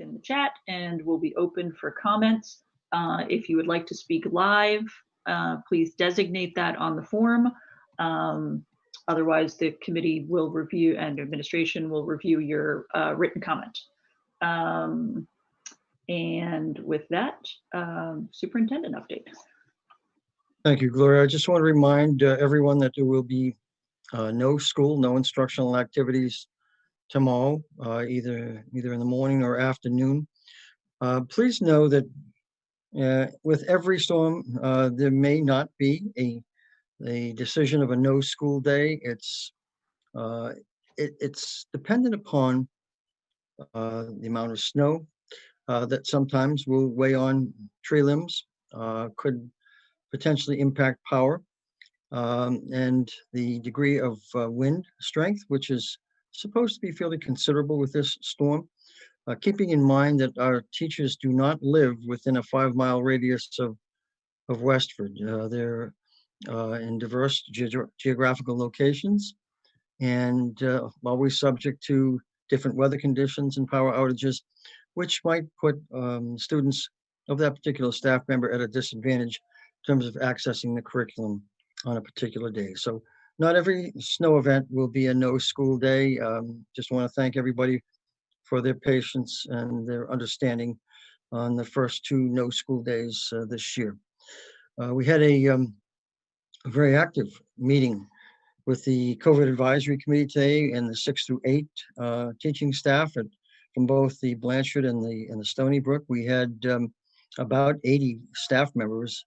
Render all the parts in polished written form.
in the chat, and will be open for comments. If you would like to speak live, please designate that on the form. Otherwise, the committee will review and administration will review your written comment. And with that, superintendent update. Thank you, Gloria. I just want to remind everyone that there will be no school, no instructional activities tomorrow, either in the morning or afternoon. Please know that with every storm, there may not be a decision of a no school day. It's dependent upon the amount of snow that sometimes will weigh on tree limbs, could potentially impact power, and the degree of wind strength, which is supposed to be fairly considerable with this storm. Keeping in mind that our teachers do not live within a 5-mile radius of Westford. They're in diverse geographical locations, and always subject to different weather conditions and power outages, which might put students of that particular staff member at a disadvantage in terms of accessing the curriculum on a particular day. So not every snow event will be a no school day. Just want to thank everybody for their patience and their understanding on the first 2 no school days this year. We had a very active meeting with the COVID Advisory Committee today and the 6 through 8 teaching staff from both the Blanchard and the Stony Brook. We had about 80 staff members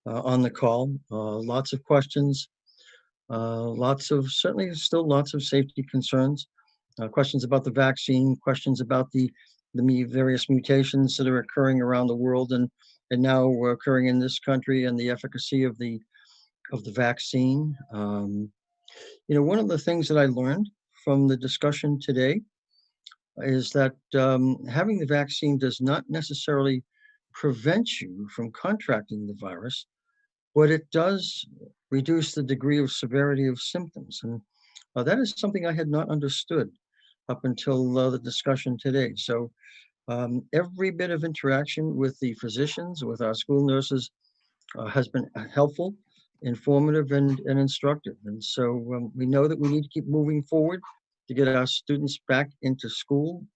on the call. Lots of questions, certainly still lots of safety concerns, questions about the vaccine, questions about the various mutations that are occurring around the world and now occurring in this country, and the efficacy of the vaccine. One of the things that I learned from the discussion today is that having the vaccine does not necessarily prevent you from contracting the virus, but it does reduce the degree of severity of symptoms. And that is something I had not understood up until the discussion today. So every bit of interaction with the physicians, with our school nurses, has been helpful, informative, and instructive. And so we know that we need to keep moving forward to get our students back into school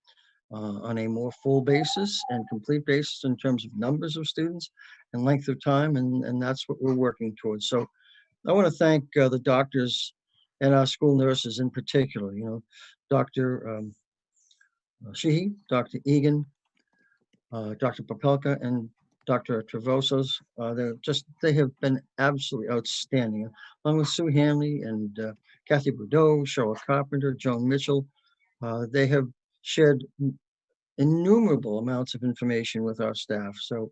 on a more full basis and complete basis in terms of numbers of students and length of time, and that's what we're working towards. So I want to thank the doctors and our school nurses in particular, Dr. Sheehy, Dr. Egan, Dr. Popelka, and Dr. Travosos. They have been absolutely outstanding, along with Sue Hanley and Kathy Bordeaux, Cheryl Carpenter, Joan Mitchell. They have shared innumerable amounts of information with our staff. So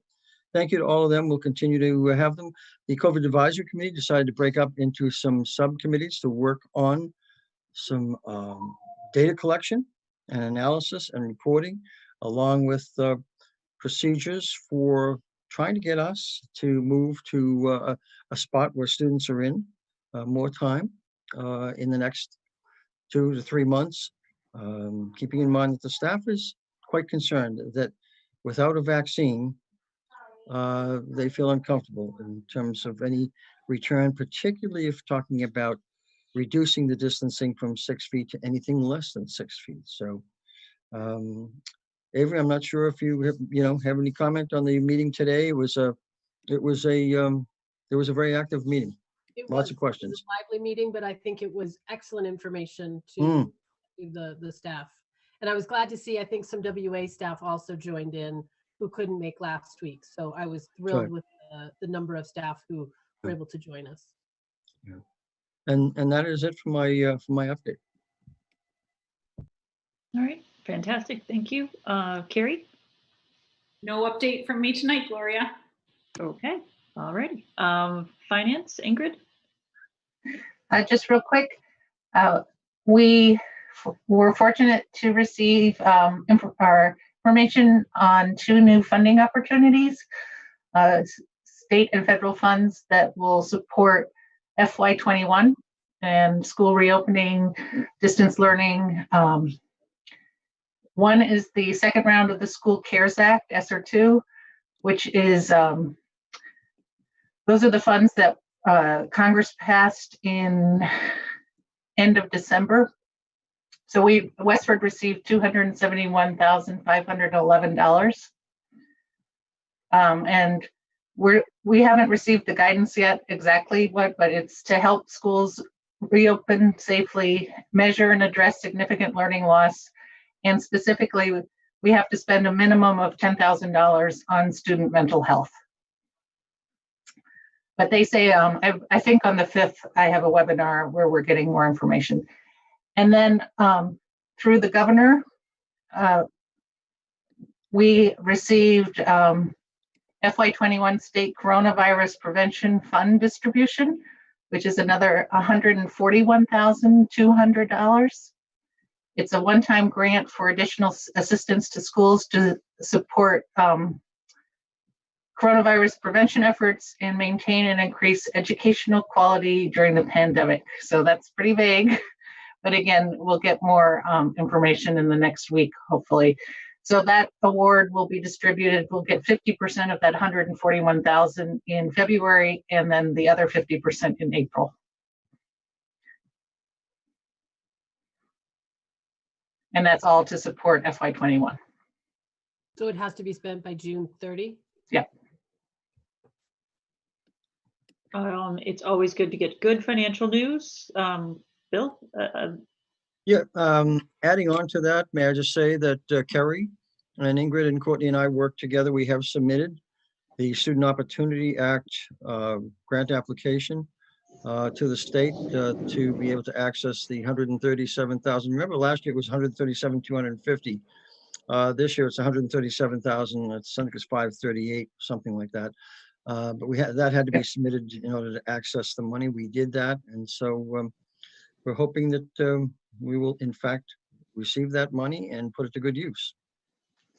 thank you to all of them. We'll continue to have them. The COVID Advisory Committee decided to break up into some subcommittees to work on some data collection and analysis and reporting, along with procedures for trying to get us to move to a spot where students are in more time in the next 2 to 3 months, keeping in mind that the staff is quite concerned that without a vaccine, they feel uncomfortable in terms of any return, particularly if talking about reducing the distancing from 6 feet to anything less than 6 feet. So, Avery, I'm not sure if you have any comment on the meeting today. It was a very active meeting. Lots of questions. It was a lively meeting, but I think it was excellent information to the staff. And I was glad to see, I think some WA staff also joined in who couldn't make last week. So I was thrilled with the number of staff who were able to join us. Yeah. And that is it for my update. All right, fantastic. Thank you. Carrie? No update from me tonight, Gloria. Okay, all righty. Finance, Ingrid? Just real quick, we were fortunate to receive our information on 2 new funding opportunities, state and federal funds that will support FY21 and school reopening, distance learning, One is the second round of the School Cares Act, SR2, which is, those are the funds that Congress passed in end of December. So Westford received $271,511. And we haven't received the guidance yet exactly what, but it's to help schools reopen safely, measure and address significant learning loss, and specifically, we have to spend a minimum of $10,000 on student mental health. But they say, I think on the 5th, I have a webinar where we're getting more information. And then through the governor, we received FY21 state coronavirus prevention fund distribution, which is another $141,200. It's a one-time grant for additional assistance to schools to support coronavirus prevention efforts and maintain and increase educational quality during the pandemic. So that's pretty vague, but again, we'll get more information in the next week, hopefully. So that award will be distributed. We'll get 50% of that 141,000 in February, and then the other 50% in April. And that's all to support FY21. So it has to be spent by June 30? Yeah. It's always good to get good financial news. Bill? Yeah, adding on to that, may I just say that Kerry and Ingrid and Courtney and I worked together. We have submitted the Student Opportunity Act grant application to the state to be able to access the 137,000. Remember, last year it was 137,250. This year it's 137,000. I think it's 538, something like that. But that had to be submitted in order to access the money. We did that, and so we're hoping that we will, in fact, receive that money and put it to good use.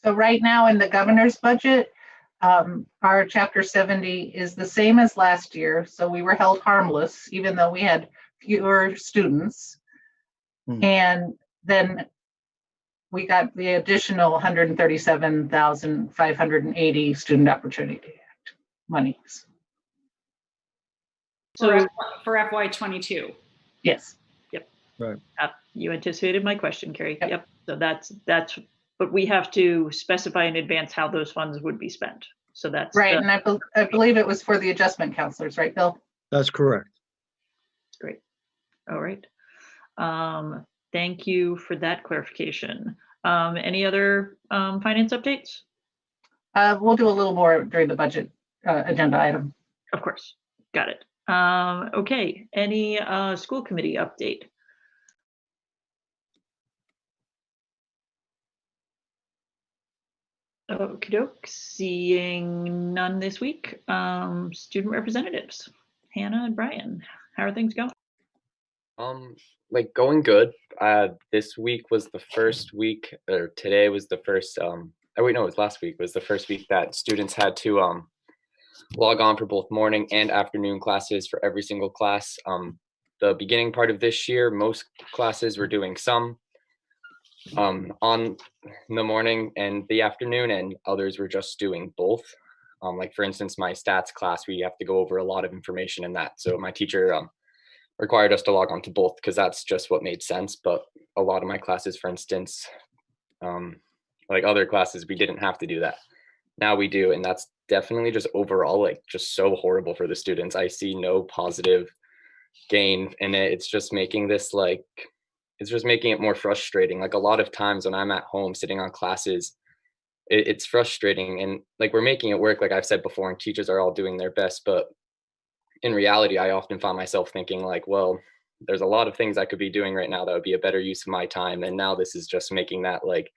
So right now in the governor's budget, our Chapter 70 is the same as last year. So we were held harmless, even though we had fewer students. And then we got the additional 137,580 Student Opportunity Act monies. So for FY22. Yes. Yep. Right. You anticipated my question, Carrie. Yep. Yep. So that's, but we have to specify in advance how those funds would be spent. So that's right. And I believe it was for the adjustment counselors, right, Bill? That's correct. Great. All right. Thank you for that clarification. Any other finance updates? We'll do a little more during the budget agenda item. Of course. Got it. Okay. Any school committee update? Okie doke. Seeing none this week. Student representatives, Hannah and Brian, how are things going? Like going good. This week was the first week, or today was the first, oh wait, no, it was last week, was the first week that students had to log on for both morning and afternoon classes for every single class. The beginning part of this year, most classes were doing some on the morning and the afternoon, and others were just doing both. Like for instance, my stats class, we have to go over a lot of information in that. So my teacher required us to log on to both because that's just what made sense. But a lot of my classes, for instance, like other classes, we didn't have to do that. Now we do, and that's definitely just overall like just so horrible for the students. I see no positive gain in it. It's just making this like, it's just making it more frustrating. Like a lot of times when I'm at home sitting on classes, it's frustrating, and like we're making it work, like I've said before, and teachers are all doing their best, but in reality, I often find myself thinking like, well, there's a lot of things I could be doing right now that would be a better use of my time. And now this is just making that like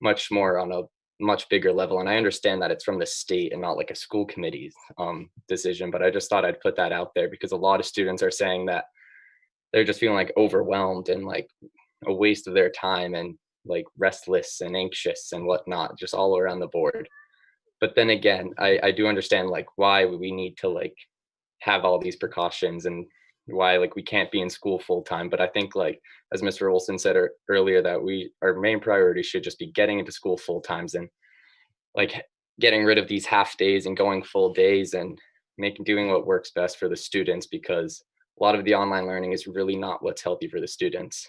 much more on a much bigger level. And I understand that it's from the state and not like a school committee's decision, but I just thought I'd put that out there because a lot of students are saying that they're just feeling like overwhelmed and like a waste of their time and like restless and anxious and whatnot, just all around the board. But then again, I do understand like why we need to like have all these precautions and why like we can't be in school full time. But I think like as Mr. Olson said earlier, that our main priority should just be getting into school full times and like getting rid of these half days and going full days and doing what works best for the students, because a lot of the online learning is really not what's healthy for the students.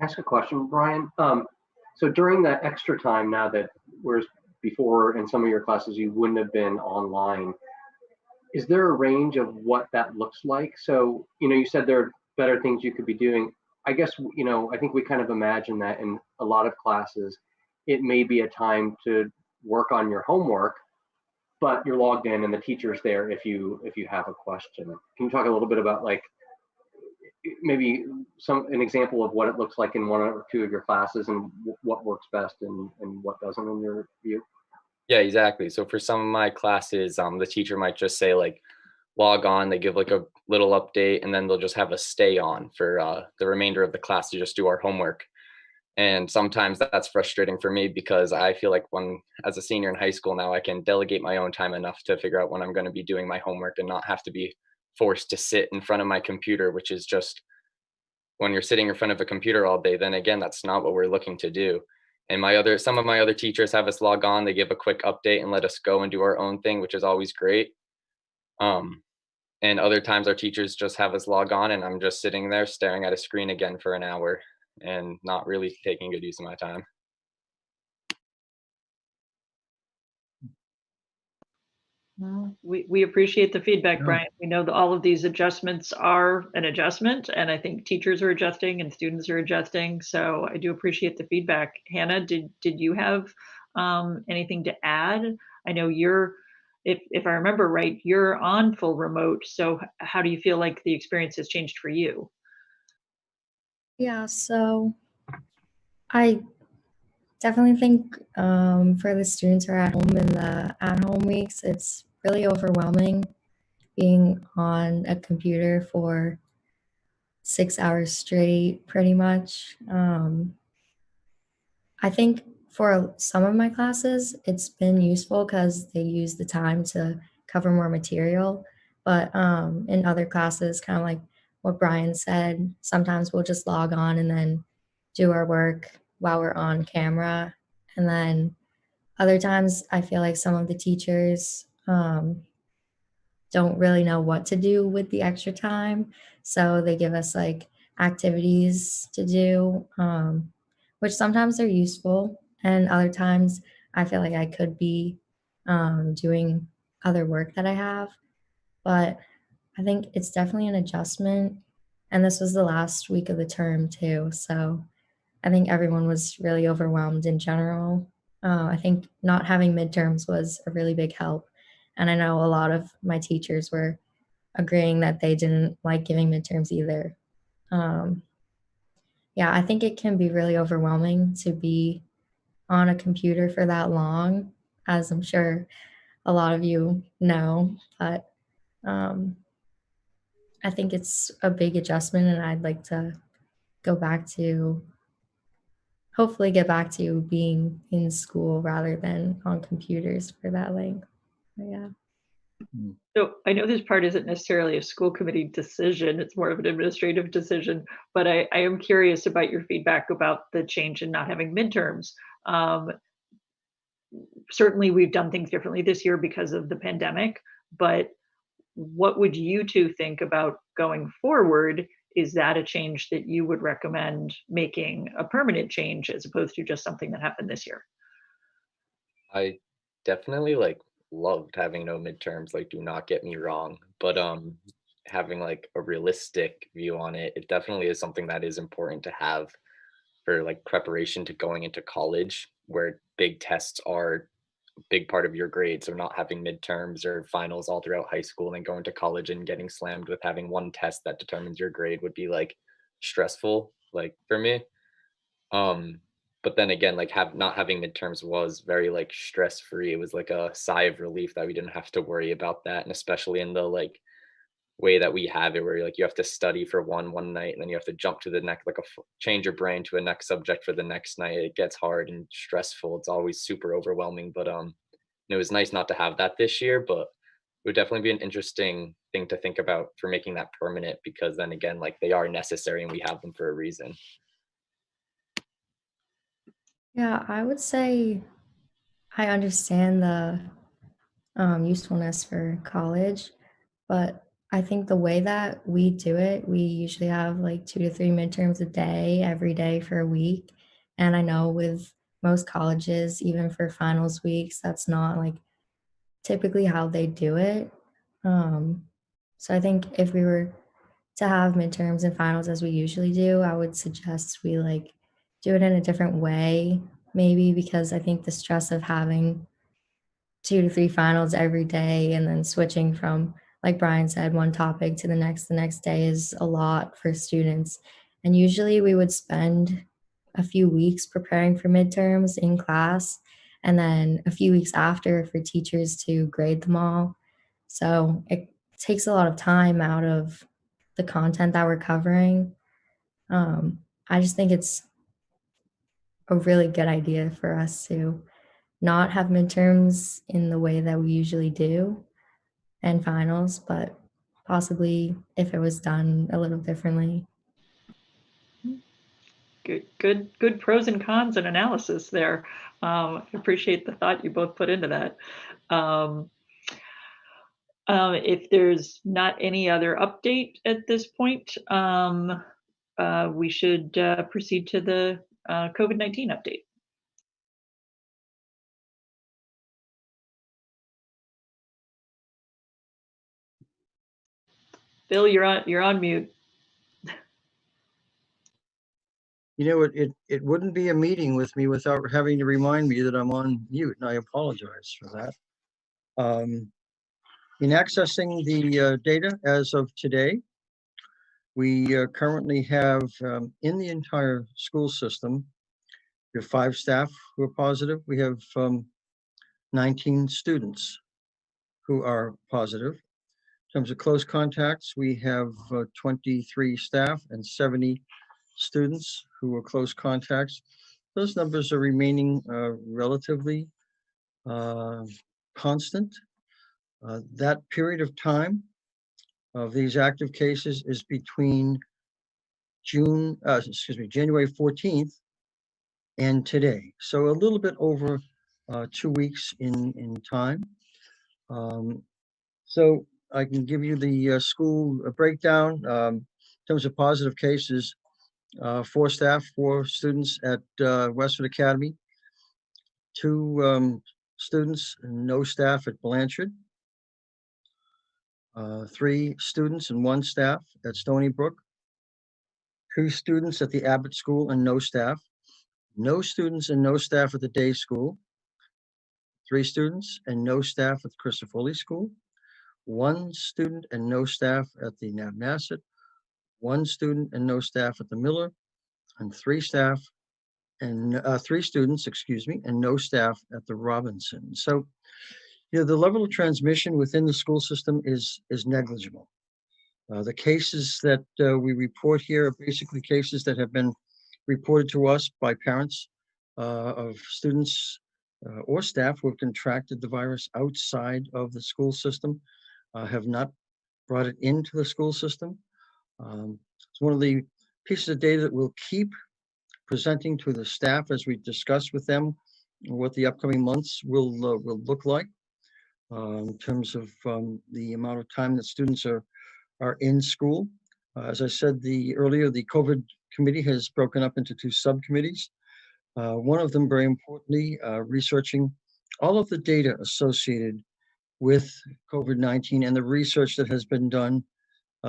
Ask a question, Brian. So during that extra time now that, whereas before in some of your classes you wouldn't have been online, is there a range of what that looks like? So, you said there are better things you could be doing. I guess, I think we kind of imagine that in a lot of classes, it may be a time to work on your homework, but you're logged in and the teacher's there if you have a question. Can you talk a little bit about like maybe an example of what it looks like in one or two of your classes and what works best and what doesn't in your view? Yeah, exactly. So for some of my classes, the teacher might just say like, log on, they give like a little update, and then they'll just have us stay on for the remainder of the class to just do our homework. And sometimes that's frustrating for me because I feel like as a senior in high school now, I can delegate my own time enough to figure out when I'm going to be doing my homework and not have to be forced to sit in front of my computer, which is just, when you're sitting in front of a computer all day, then again, that's not what we're looking to do. And some of my other teachers have us log on, they give a quick update and let us go and do our own thing, which is always great. And other times our teachers just have us log on and I'm just sitting there staring at a screen again for an hour and not really taking good use of my time. Well, we appreciate the feedback, Yeah. Brian. We know that all of these adjustments are an adjustment, and I think teachers are adjusting and students are adjusting. So I do appreciate the feedback. Hannah, did you have anything to add? I know if I remember right, you're on full remote. So how do you feel like the experience has changed for you? Yeah, so I definitely think for the students who are at home in the at-home weeks, it's really overwhelming being on a computer for 6 hours straight, pretty much. I think for some of my classes, it's been useful because they use the time to cover more material. But in other classes, kind of like what Brian said, sometimes we'll just log on and then do our work while we're on camera. And then other times, I feel like some of the teachers don't really know what to do with the extra time. So they give us like activities to do, which sometimes they're useful. And other times I feel like I could be doing other work that I have. But I think it's definitely an adjustment. And this was the last week of the term too. So I think everyone was really overwhelmed in general. I think not having midterms was a really big help. And I know a lot of my teachers were agreeing that they didn't like giving midterms either. Yeah, I think it can be really overwhelming to be on a computer for that long, as I'm sure a lot of you know. But I think it's a big adjustment, and I'd like to hopefully get back to being in school rather than on computers for that length. But yeah. So I know this part isn't necessarily a school committee decision, it's more of an administrative decision, but I am curious about your feedback about the change in not having midterms. Certainly we've done things differently this year because of the pandemic, but what would you two think about going forward? Is that a change that you would recommend making a permanent change as opposed to just something that happened this year? I definitely like loved having no midterms, like do not get me wrong, but having like a realistic view on it, it definitely is something that is important to have for like preparation to going into college, where big tests are a big part of your grades. So not having midterms or finals all throughout high school and then going to college and getting slammed with having one test that determines your grade would be like stressful, like for me. um but then again, like not having midterms was very like stress free. It was like a sigh of relief that we didn't have to worry about that, and especially in the like way that we have it, where like you have to study for one night and then you have to jump to the next, like change your brain to a next subject for the next night. It gets hard and stressful. It's always super overwhelming. But it was nice not to have that this year. But would definitely be an interesting thing to think about for making that permanent, because then again, like, they are necessary and we have them for a reason. Yeah, I would say I understand the usefulness for college, but I think the way that we do it, we usually have like 2 to 3 midterms a day, every day for a week. And I know with most colleges, even for finals weeks, that's not like typically how they do it. Um, so I think if we were to have midterms and finals as we usually do, I would suggest we like do it in a different way, maybe because I think the stress of having 2 to 3 finals every day and then switching from, like Brian said, one topic to the next day is a lot for students. And usually we would spend a few weeks preparing for midterms in class and then a few weeks after for teachers to grade them all. So it takes a lot of time out of the content that we're covering. I just think it's a really good idea for us to not have midterms in the way that we usually do and finals, but possibly if it was done a little differently. Good pros and cons and analysis there. I appreciate the thought you both put into that. If there's not any other update at this point, we should proceed to the COVID-19 update. Bill, you're on mute. You know, it wouldn't be a meeting with me without having to remind me that I'm on mute, and I apologize for that. In accessing the data as of today, we currently have in the entire school system, we have 5 staff who are positive. We have 19 students who are positive. In terms of close contacts, we have 23 staff and 70 students who are close contacts. Those numbers are remaining relatively constant. That period of time of these active cases is between January 14th and today. So a little bit over 2 weeks in time. So I can give you the school breakdown. In terms of positive cases, 4 staff, 4 students at Westford Academy, 2 students and no staff at Blanchard, 3 students and 1 staff at Stony Brook, 2 students at the Abbott School and no staff, no students and no staff at the day school, 3 students and no staff at the Christopherly School, 1 student and no staff at the Nabnasset, 1 student and no staff at the Miller, and 3 students, and no staff at the Robinson. So, you know, the level of transmission within the school system is negligible. The cases that we report here are basically cases that have been reported to us by parents of students or staff who have contracted the virus outside of the school system, have not brought it into the school system. It's one of the pieces of data that we'll keep presenting to the staff as we discuss with them what the upcoming months will look like in terms of the amount of time that students are in school. As I said earlier, the COVID committee has broken up into 2 subcommittees. One of them, very importantly, researching all of the data associated with COVID-19 and the research that has been done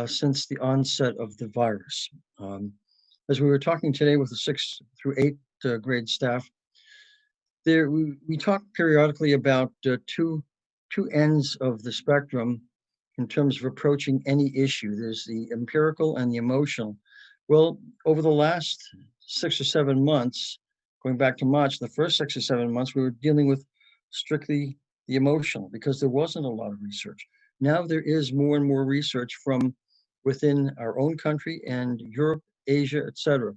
since the onset of the virus. As we were talking today with the 6th through 8th grade staff, we talk periodically about two ends of the spectrum in terms of approaching any issue. There's the empirical and the emotional. Well, over the last 6 or 7 months, going back to March, the first 6 or 7 months, we were dealing with strictly the emotional because there wasn't a lot of research. Now there is more and more research from within our own country and Europe, Asia, etc.,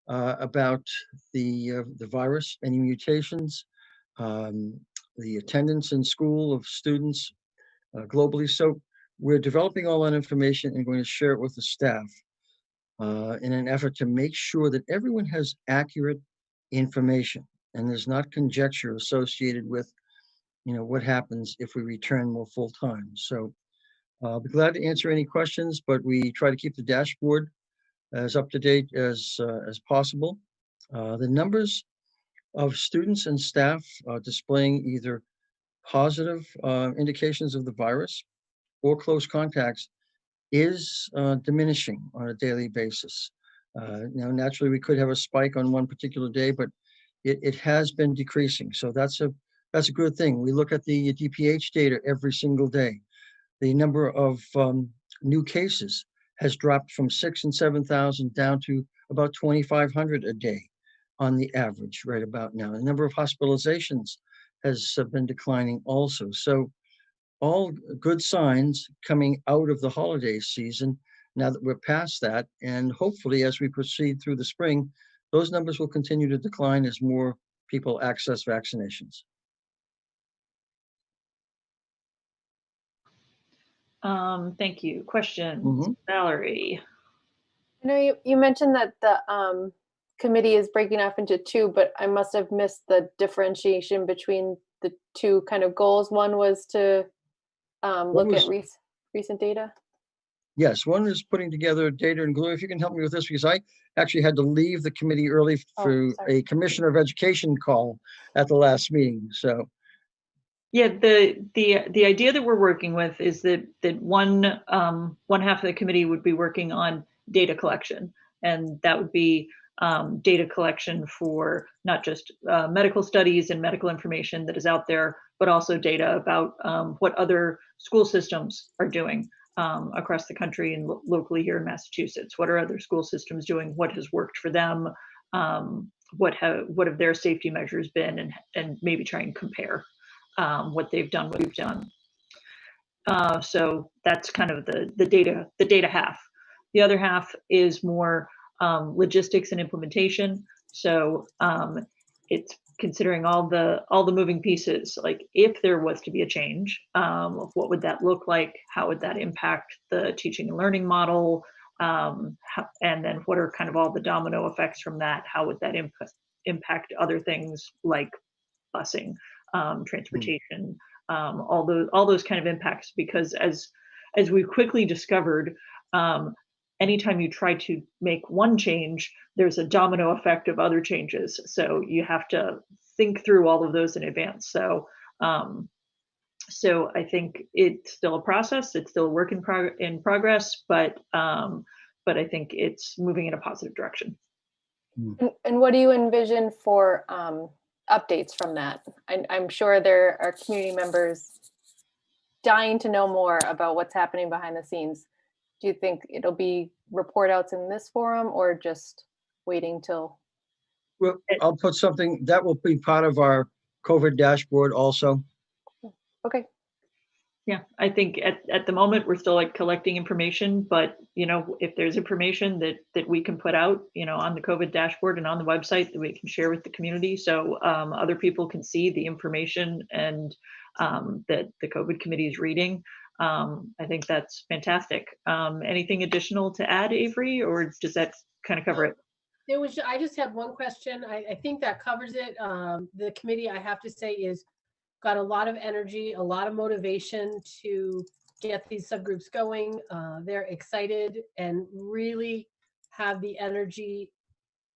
about the virus, any mutations, the attendance in school of students, globally. So we're developing all that information and going to share it with the staff in an effort to make sure that everyone has accurate information and there's not conjecture associated with, what happens if we return more full time. So I'll be glad to answer any questions, but we try to keep the dashboard as up to date as possible. The numbers of students and staff displaying either positive indications of the virus or close contacts is diminishing on a daily basis. Now, naturally, we could have a spike on one particular day, but it has been decreasing. So that's a good thing. We look at the DPH data every single day. The number of new cases has dropped from 6,000 and 7,000 down to about 2,500 a day on the average right about now. The number of hospitalizations has been declining also. So all good signs coming out of the holiday season now that we're past that. And hopefully as we proceed through the spring, those numbers will continue to decline as more people access vaccinations. Thank you. Questions, Valerie? I know you mentioned that the committee is breaking off into two, but I must have missed the differentiation between the two kind of goals. One was to look at recent data. Yes, one is putting together data and glue. If you can help me with this, because I actually had to leave the committee early for a Commissioner of Education call at the last meeting. So, yeah, the idea that we're working with is that one half of the committee would be working on data collection, and that would be data collection for not just medical studies and medical information that is out there, but also data about what other school systems are doing across the country and locally here in Massachusetts. What are other school systems doing? What has worked for them? What have their safety measures been? And maybe try and compare what they've done, what we've done. So that's kind of the data half. The other half is more logistics and implementation. So it's considering all the moving pieces. Like if there was to be a change, what would that look like? How would that impact the teaching and learning model? And then what are kind of all the domino effects from that? How would that impact other things like busing, transportation, all those kind of impacts? Because as we quickly discovered, anytime you try to make one change, there's a domino effect of other changes. So you have to think through all of those in advance. So I think it's still a process. It's still a work in progress, but I think it's moving in a positive direction. And what do you envision for updates from that? I'm sure there are community members dying to know more about what's happening behind the scenes. Do you think it'll be report outs in this forum or just waiting till? Well, I'll put something that will be part of our COVID dashboard also. Okay. Yeah, I think at the moment we're still like collecting information, but if there's information that we can put out, on the COVID dashboard and on the website that we can share with the community, so other people can see the information and that the COVID committee is reading. I think that's fantastic. Anything additional to add, Avery, or does that kind of cover it? I just have one question. I think that covers it. The committee, I have to say, is got a lot of energy, a lot of motivation to get these subgroups going. They're excited and really have the energy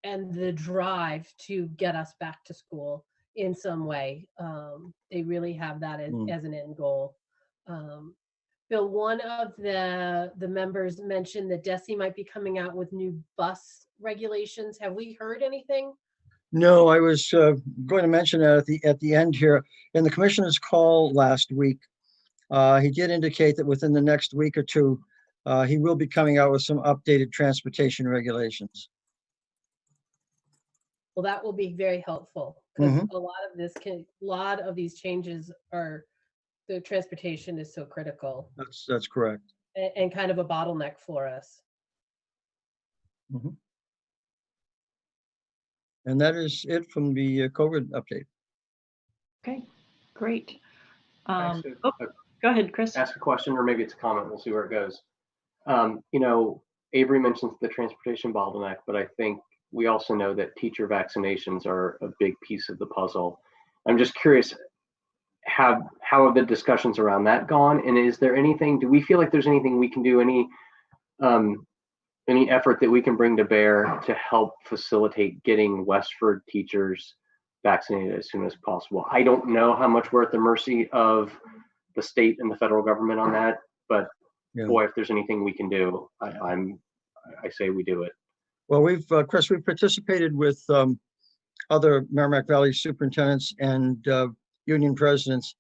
and the drive to get us back to school in some way. They really have that as an end goal. Bill, one of the members mentioned that DESE might be coming out with new bus regulations. Have we heard anything? No, I was going to mention that at the end here. In the commissioner's call last week, he did indicate that within the next week or two, he will be coming out with some updated transportation regulations. Well, that will be very helpful because a lot of these changes are, the transportation is so critical. That's correct. And kind of a bottleneck for us. Mm-hmm. And that is it from the COVID update. Okay, great. Go ahead, Chris. ask a question, or maybe it's a comment. We'll see where it goes. Avery mentions the transportation bottleneck, but I think we also know that teacher vaccinations are a big piece of the puzzle. I'm just curious, how have the discussions around that gone? And is there anything, do we feel like there's anything we can do, any effort that we can bring to bear to help facilitate getting Westford teachers vaccinated as soon as possible? I don't know how much we're at the mercy of the state and the federal government on that, but boy, if there's anything we can do, I say we do it. Well, Chris, we've participated with other Merrimack Valley superintendents and union presidents,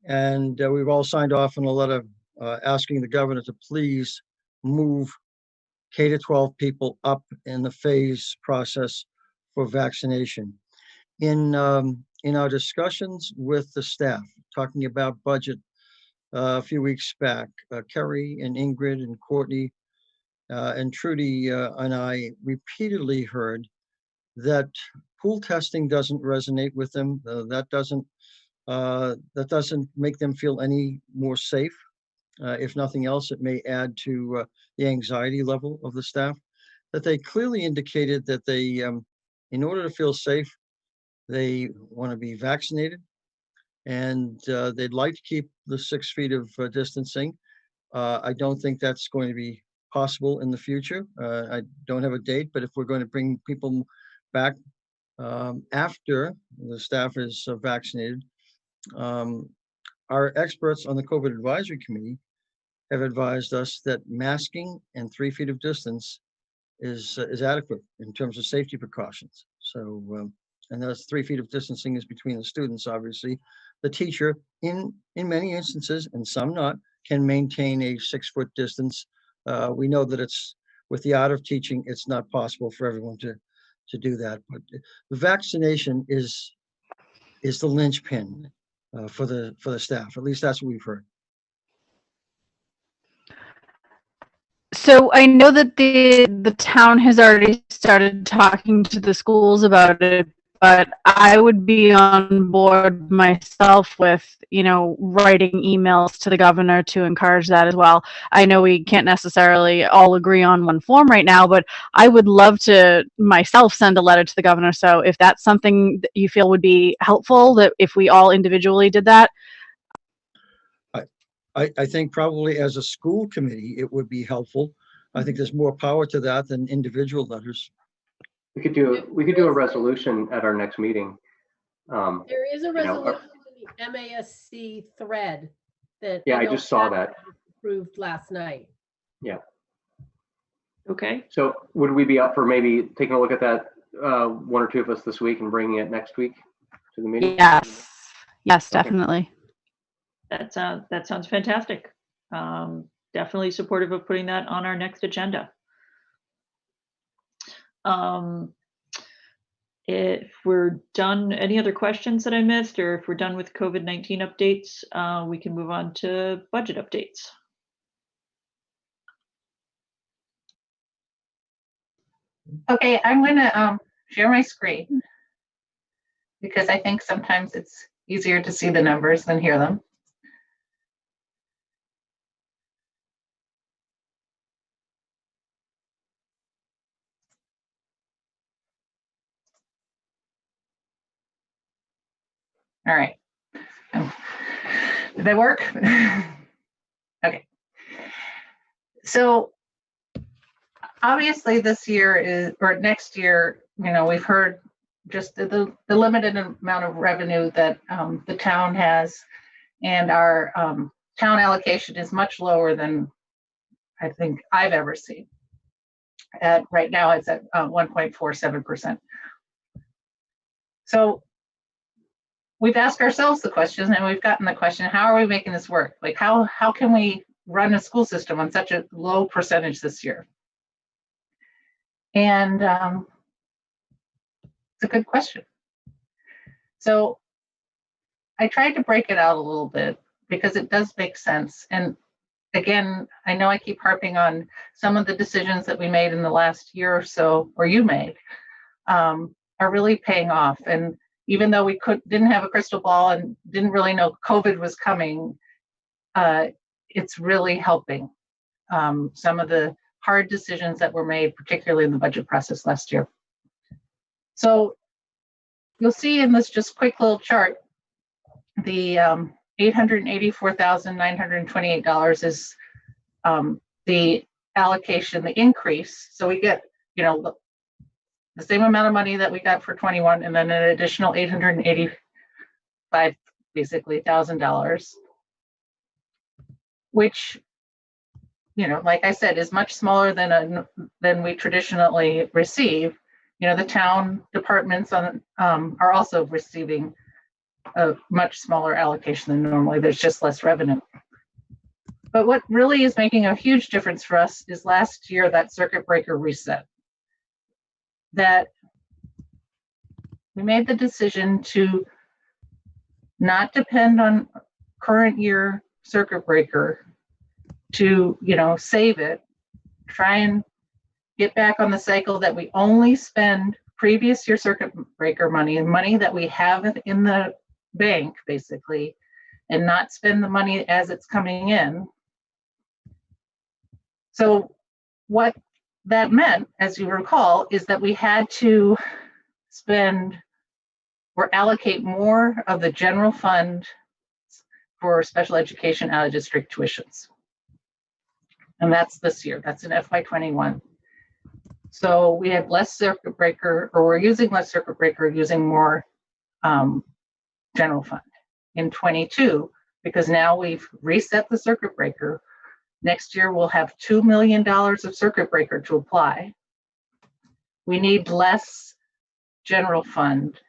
and we've all signed off on a letter asking the governor to please move K-12 people up in the phase process for vaccination. In our discussions with the staff, talking about budget a few weeks back, Kerry and Ingrid and Courtney and Trudy and I repeatedly heard that pool testing doesn't resonate with them. That doesn't make them feel any more safe. If nothing else, it may add to the anxiety level of the staff. That they clearly indicated that they, in order to feel safe, they want to be vaccinated, and they'd like to keep the 6 feet of distancing. I don't think that's going to be possible in the future. I don't have a date, but if we're going to bring people back after the staff is vaccinated, our experts on the COVID advisory committee have advised us that masking and 3 feet of distance is adequate in terms of safety precautions. So, and those 3 feet of distancing is between the students, obviously. The teacher, in many instances, and some not, can maintain a 6 foot distance. We know that it's, with the art of teaching, it's not possible for everyone to do that. But the vaccination is the linchpin for the staff. At least that's what we've heard. So I know that the town has already started talking to the schools about it, but I would be on board myself with, writing emails to the governor to encourage that as well. I know we can't necessarily all agree on one form right now, but I would love to myself send a letter to the governor. So if that's something that you feel would be helpful, that if we all individually did that. I think probably as a school committee, it would be helpful. I think there's more power to that than individual letters. We could do a resolution at our next meeting. There is a resolution in the MASC thread that I just saw that approved last night. Yeah. Okay. So would we be up for maybe taking a look at that, one or two of us this week, and bringing it next week to the meeting? Yes, Okay. definitely. That sounds fantastic. Definitely supportive of putting that on our next agenda. If we're done, any other questions that I missed, or if we're done with COVID-19 updates, we can move on to budget updates. Okay, I'm going to share my screen because I think sometimes it's easier to see the numbers than hear them. All right. Did that work? Okay. So obviously this year is, or next year, we've heard just the limited amount of revenue that the town has, and our town allocation is much lower than I think I've ever seen. Right now it's at 1.47%. So we've asked ourselves the question, and we've gotten the question, how are we making this work? Like, how can we run a school system on such a low percentage this year? And it's a good question. So I tried to break it out a little bit because it does make sense. And again, I know I keep harping on some of the decisions that we made in the last year or so, or you made, are really paying off. And even though we didn't have a crystal ball and didn't really know COVID was coming, it's really helping some of the hard decisions that were made, particularly in the budget process last year. So you'll see in this just quick little chart, the $884,928 is the allocation, the increase. So we get, you know, the same amount of money that we got for 21, and then an additional $885, basically $1,000, which, you know, like I said, is much smaller than we traditionally receive. You know, the town departments are also receiving a much smaller allocation than normally. There's just less revenue. But what really is making a huge difference for us is last year, that circuit breaker reset. That we made the decision to not depend on current year circuit breaker to, you know, save it, try and get back on the cycle that we only spend previous year circuit breaker money and money that we have in the bank, basically, and not spend the money as it's coming in. So what that meant, as you recall, is that we had to spend or allocate more of the general fund for special education out of district tuitions. And that's this year, that's in FY21. So we had less circuit breaker, or we're using less circuit breaker, using more general fund. In 22, because now we've reset the circuit breaker, next year we'll have $2 million of circuit breaker to apply. We need less general fund.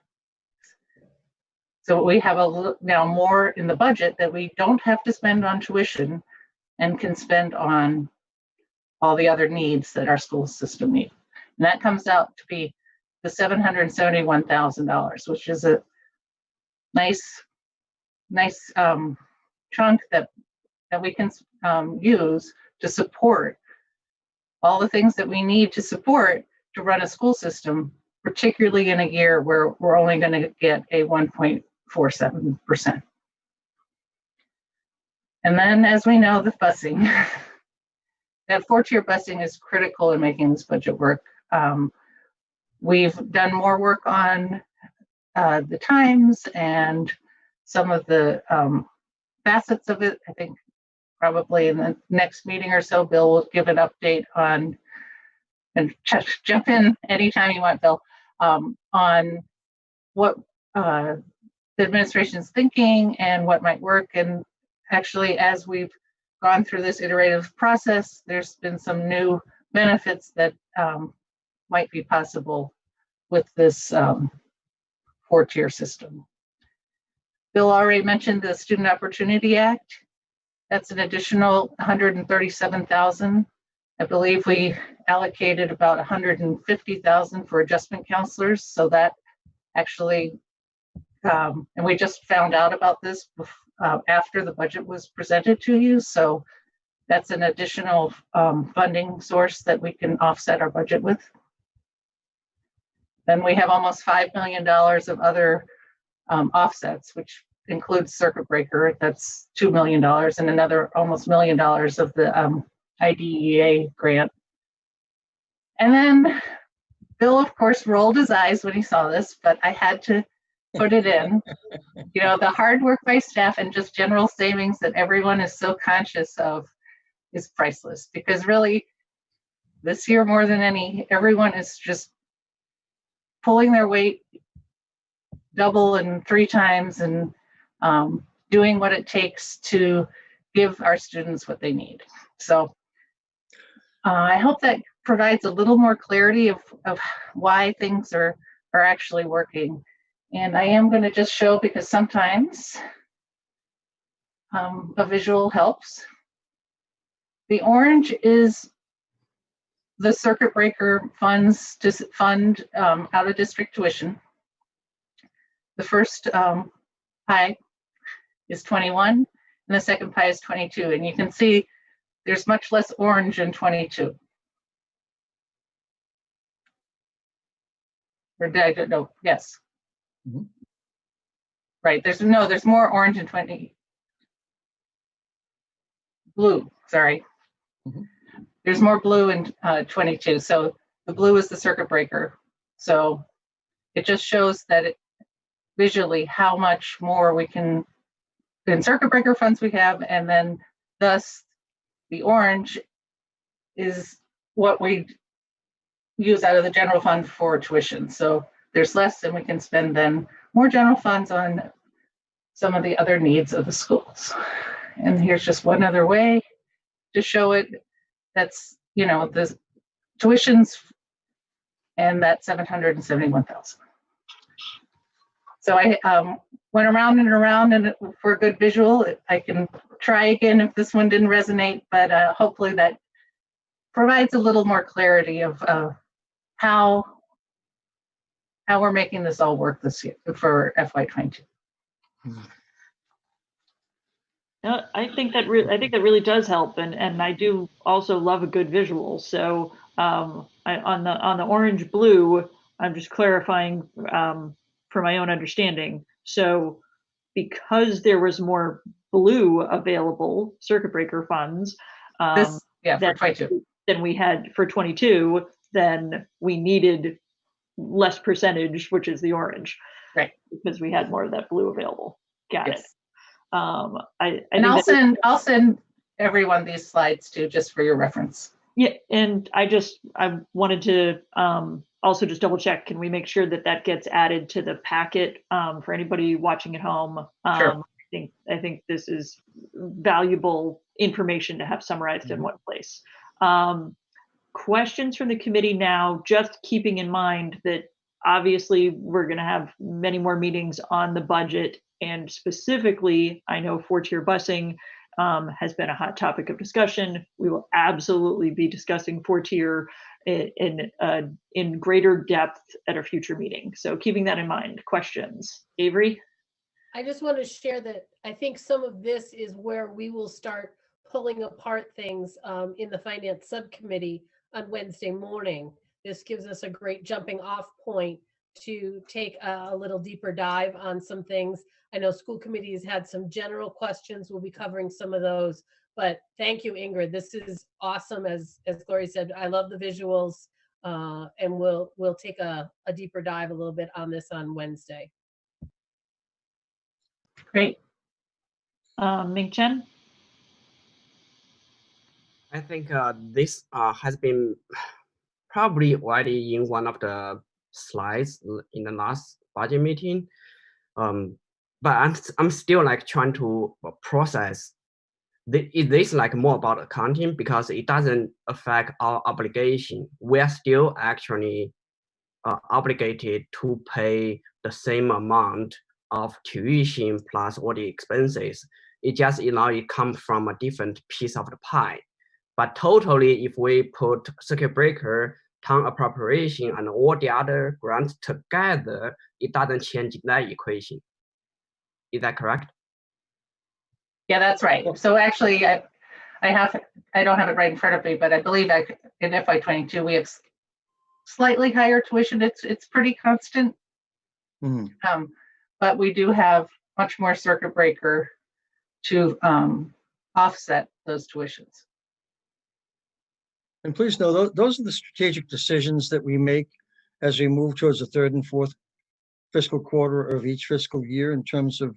So we have now more in the budget that we don't have to spend on tuition and can spend on all the other needs that our school system needs. And that comes out to be the $771,000, which is a nice chunk that we can use to support all the things that we need to support to run a school system, particularly in a year where we're only going to get a 1.47%. And then, as we know, the busing. That 4-tier busing is critical in making this budget work. We've done more work on the times and some of the facets of it. I think probably in the next meeting or so, Bill will give an update on, and jump in anytime you want, Bill, on what the administration's thinking and what might work. And actually, as we've gone through this iterative process, there's been some new benefits that might be possible with this 4-tier system. Bill already mentioned the Student Opportunity Act. That's an additional $137,000. I believe we allocated about $150,000 for adjustment counselors. So that actually, and we just found out about this after the budget was presented to you. So that's an additional funding source that we can offset our budget with. Then we have almost $5 million of other offsets, which includes circuit breaker. That's $2 million, and another almost $1 million of the IDEA grant. And then Bill, of course, rolled his eyes when he saw this, but I had to put it in. You know, the hard work by staff and just general savings that everyone is so conscious of is priceless, because really this year more than any, everyone is just pulling their weight double and 3 times and doing what it takes to give our students what they need. So I hope that provides a little more clarity of why things are actually working. And I am going to just show, because sometimes a visual helps. The orange is the circuit breaker funds to fund out of district tuition. The first pie is 21, and the second pie is 22. And you can see there's much less orange in 22. Or did I know? Yes. Mm-hmm. Right. There's more orange in 20. blue, sorry. Mhm. There's more blue in 22. So the blue is the circuit breaker. So it just shows that visually how much more we can, in circuit breaker funds we have, and then thus the orange is what we use out of the general fund for tuition. So there's less than we can spend then more general funds on some of the other needs of the schools. And here's just one other way to show it. That's, you know, the tuitions and that 771,000. So I went around and around, and for a good visual, I can try again if this one didn't resonate, but hopefully that provides a little more clarity of how we're making this all work this year for FY22. No, I think that really does help, and I do also love a good visual. So on the orange blue, I'm just clarifying for my own understanding. So because there was more blue available circuit breaker funds, For 22 than we had for 22, then we needed less percentage, which is the orange, right? Because we had more of that blue available. Got it. I'll send everyone these slides too, just for your reference. Yeah, and I wanted to also just double check. Can we make sure that gets added to the packet for anybody watching at home? Sure. I think this is valuable information to have summarized in one place. Questions from the committee now, just keeping in mind that obviously we're going to have many more meetings on the budget, and specifically, I know 4-tier busing has been a hot topic of discussion. We will absolutely be discussing 4-tier in greater depth at a future meeting. So keeping that in mind. Questions? Avery? I just want to share that I think some of this is where we will start pulling apart things in the finance subcommittee on Wednesday morning. This gives us a great jumping off point to take a little deeper dive on some things. I know school committee has had some general questions. We'll be covering some of those, but thank you, Ingrid. This is awesome. As Gloria said, I love the visuals, and we'll take a deeper dive a little bit on this on Wednesday. Great. Ming Chen? I think this has been probably already in one of the slides in the last budget meeting. But I'm still like trying to process. Is this like more about accounting, because it doesn't affect our obligation? We are still actually obligated to pay the same amount of tuition plus all the expenses. It just, it comes from a different piece of the pie. But totally, if we put circuit breaker, town appropriation, and all the other grants together, it doesn't change that equation. Is that correct? Yeah, that's right. So actually, I don't have it right in front of me, but I believe in FY22 we have slightly higher tuition. It's pretty constant, but we do have much more circuit breaker to offset those tuitions. And please know, those are the strategic decisions that we make as we move towards the third and fourth fiscal quarter of each fiscal year in terms of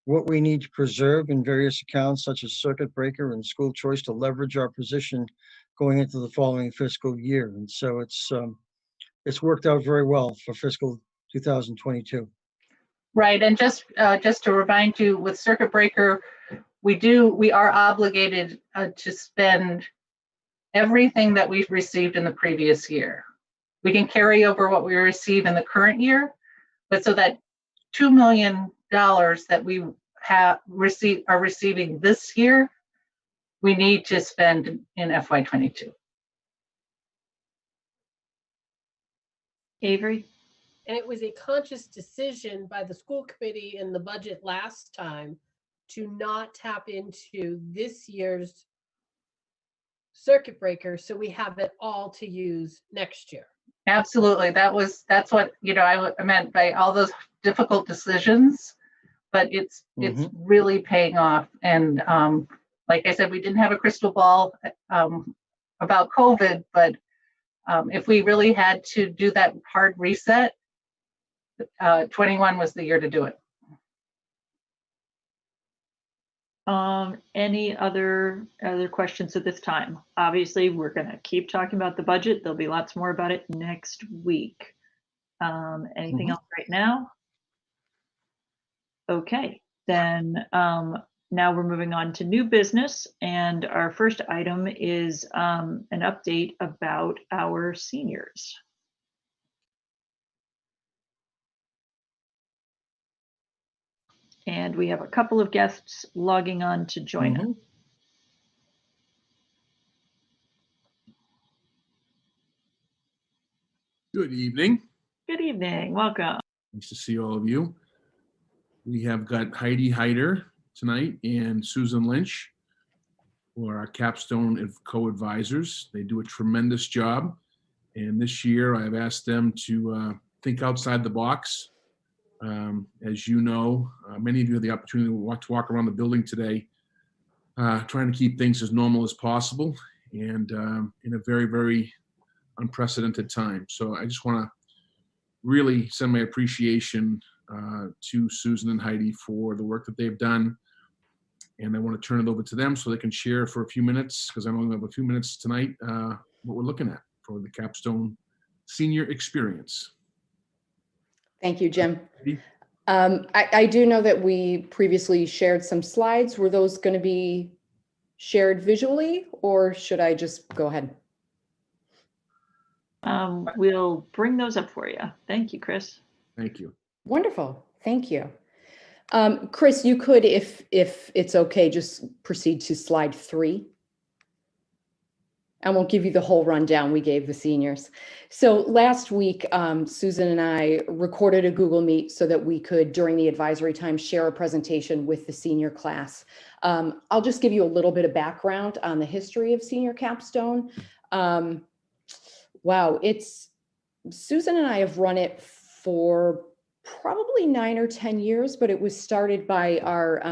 what we need to preserve in various accounts, such as circuit breaker and school choice, to leverage our position going into the following fiscal year. And so it's worked out very well for fiscal 2022. Right, and just to remind you, with circuit breaker, we are obligated to spend everything that we've received in the previous year. We can carry over what we receive in the current year, but so that $2 million that we are receiving this year, we need to spend in FY22. Avery? And it was a conscious decision by the school committee in the budget last time to not tap into this year's circuit breaker, so we have it all to use next year. Absolutely, that's what I meant by all those difficult decisions, but it's really paying off. And like I said, we didn't have a crystal ball about COVID, but if we really had to do that hard reset, 21 was the year to do it. Any other questions at this time? Obviously, we're going to keep talking about the budget. There'll be lots more about it next week. Anything else right now? Okay, then now we're moving on to new business, and our first item is an update about our seniors. And we have a couple of guests logging on to join us. Good evening. Good evening. Welcome. Nice to see all of you. We have got Heidi Heider tonight and Susan Lynch, who are our Capstone co-advisors. They do a tremendous job. And this year I've asked them to think outside the box. As you know, many of you had the opportunity to walk around the building today, trying to keep things as normal as possible and in a very, very unprecedented time. So I just want to really send my appreciation to Susan and Heidi for the work that they've done. And I want to turn it over to them so they can share for a few minutes, because I only have a few minutes tonight, what we're looking at for the Capstone Senior Experience. Thank you, Jim. I do know that we previously shared some slides. Were those going to be shared visually, or should I just go ahead? We'll bring those up for you. Thank you, Chris. Thank you. Wonderful. Thank you. Chris, you could, if it's okay, just proceed to slide 3. I won't give you the whole rundown we gave the seniors. So last week, Susan and I recorded a Google Meet so that we could, during the advisory time, share a presentation with the senior class. I'll just give you a little bit of background on the history of Senior Capstone. Wow, Susan and I have run it for probably 9 or 10 years, but it was started by our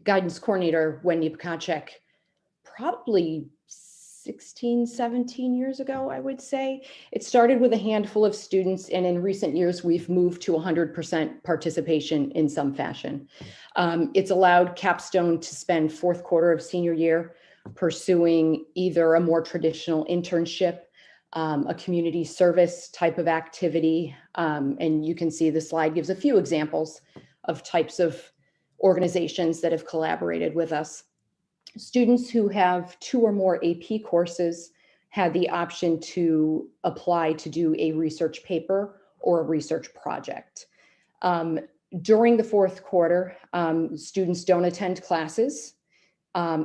guidance coordinator, Wendy Pekacek, probably 16, 17 years ago, I would say. It started with a handful of students, and in recent years, we've moved to 100% participation in some fashion. It's allowed Capstone to spend 4th quarter of senior year pursuing either a more traditional internship, a community service type of activity. And you can see the slide gives a few examples of types of organizations that have collaborated with us. Students who have 2 or more AP courses had the option to apply to do a research paper or a research project. During the 4th quarter, students don't attend classes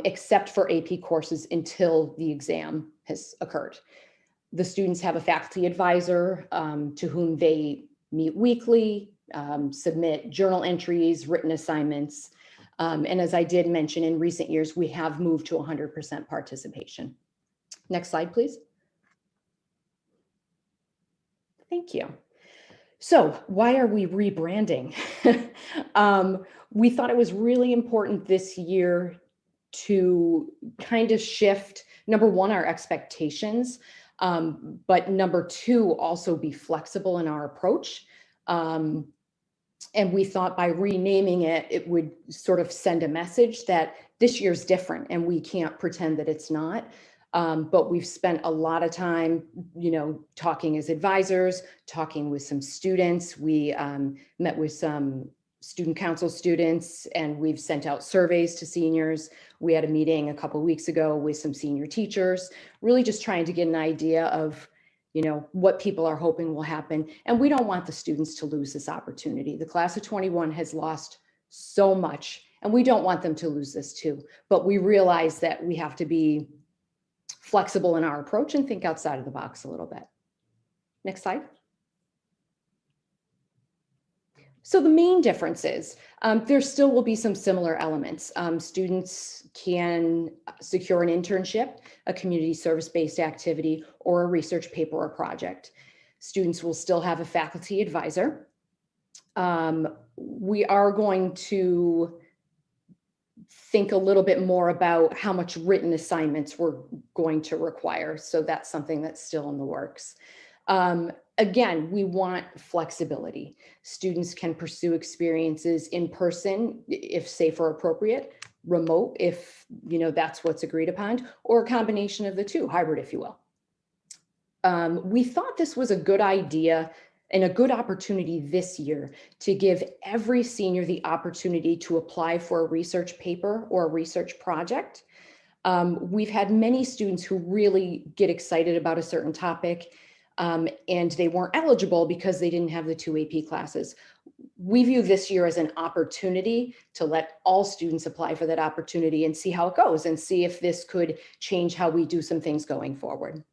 except for AP courses until the exam has occurred. The students have a faculty advisor to whom they meet weekly, submit journal entries, written assignments. And as I did mention, in recent years, we have moved to 100% participation. Next slide, please. Thank you. So why are we rebranding? We thought it was really important this year to kind of shift, number one, our expectations, but number 2, also be flexible in our approach. And we thought by renaming it, it would sort of send a message that this year's different and we can't pretend that it's not. But we've spent a lot of time, talking as advisors, talking with some students. We met with some student council students, and we've sent out surveys to seniors. We had a meeting a couple of weeks ago with some senior teachers, really just trying to get an idea of what people are hoping will happen. And we don't want the students to lose this opportunity. The class of 21 has lost so much, and we don't want them to lose this too. But we realize that we have to be flexible in our approach and think outside of the box a little bit. Next slide. So the main difference is there still will be some similar elements. Students can secure an internship, a community service-based activity, or a research paper or project. Students will still have a faculty advisor. We are going to think a little bit more about how much written assignments we're going to require. So that's something that's still in the works. Again, we want flexibility. Students can pursue experiences in person if safe or appropriate, remote if that's what's agreed upon, or a combination of the two, hybrid if you will. We thought this was a good idea and a good opportunity this year to give every senior the opportunity to apply for a research paper or a research project. We've had many students who really get excited about a certain topic and they weren't eligible because they didn't have the 2 AP classes. We view this year as an opportunity to let all students apply for that opportunity and see how it goes and see if this could change how we do some things going forward.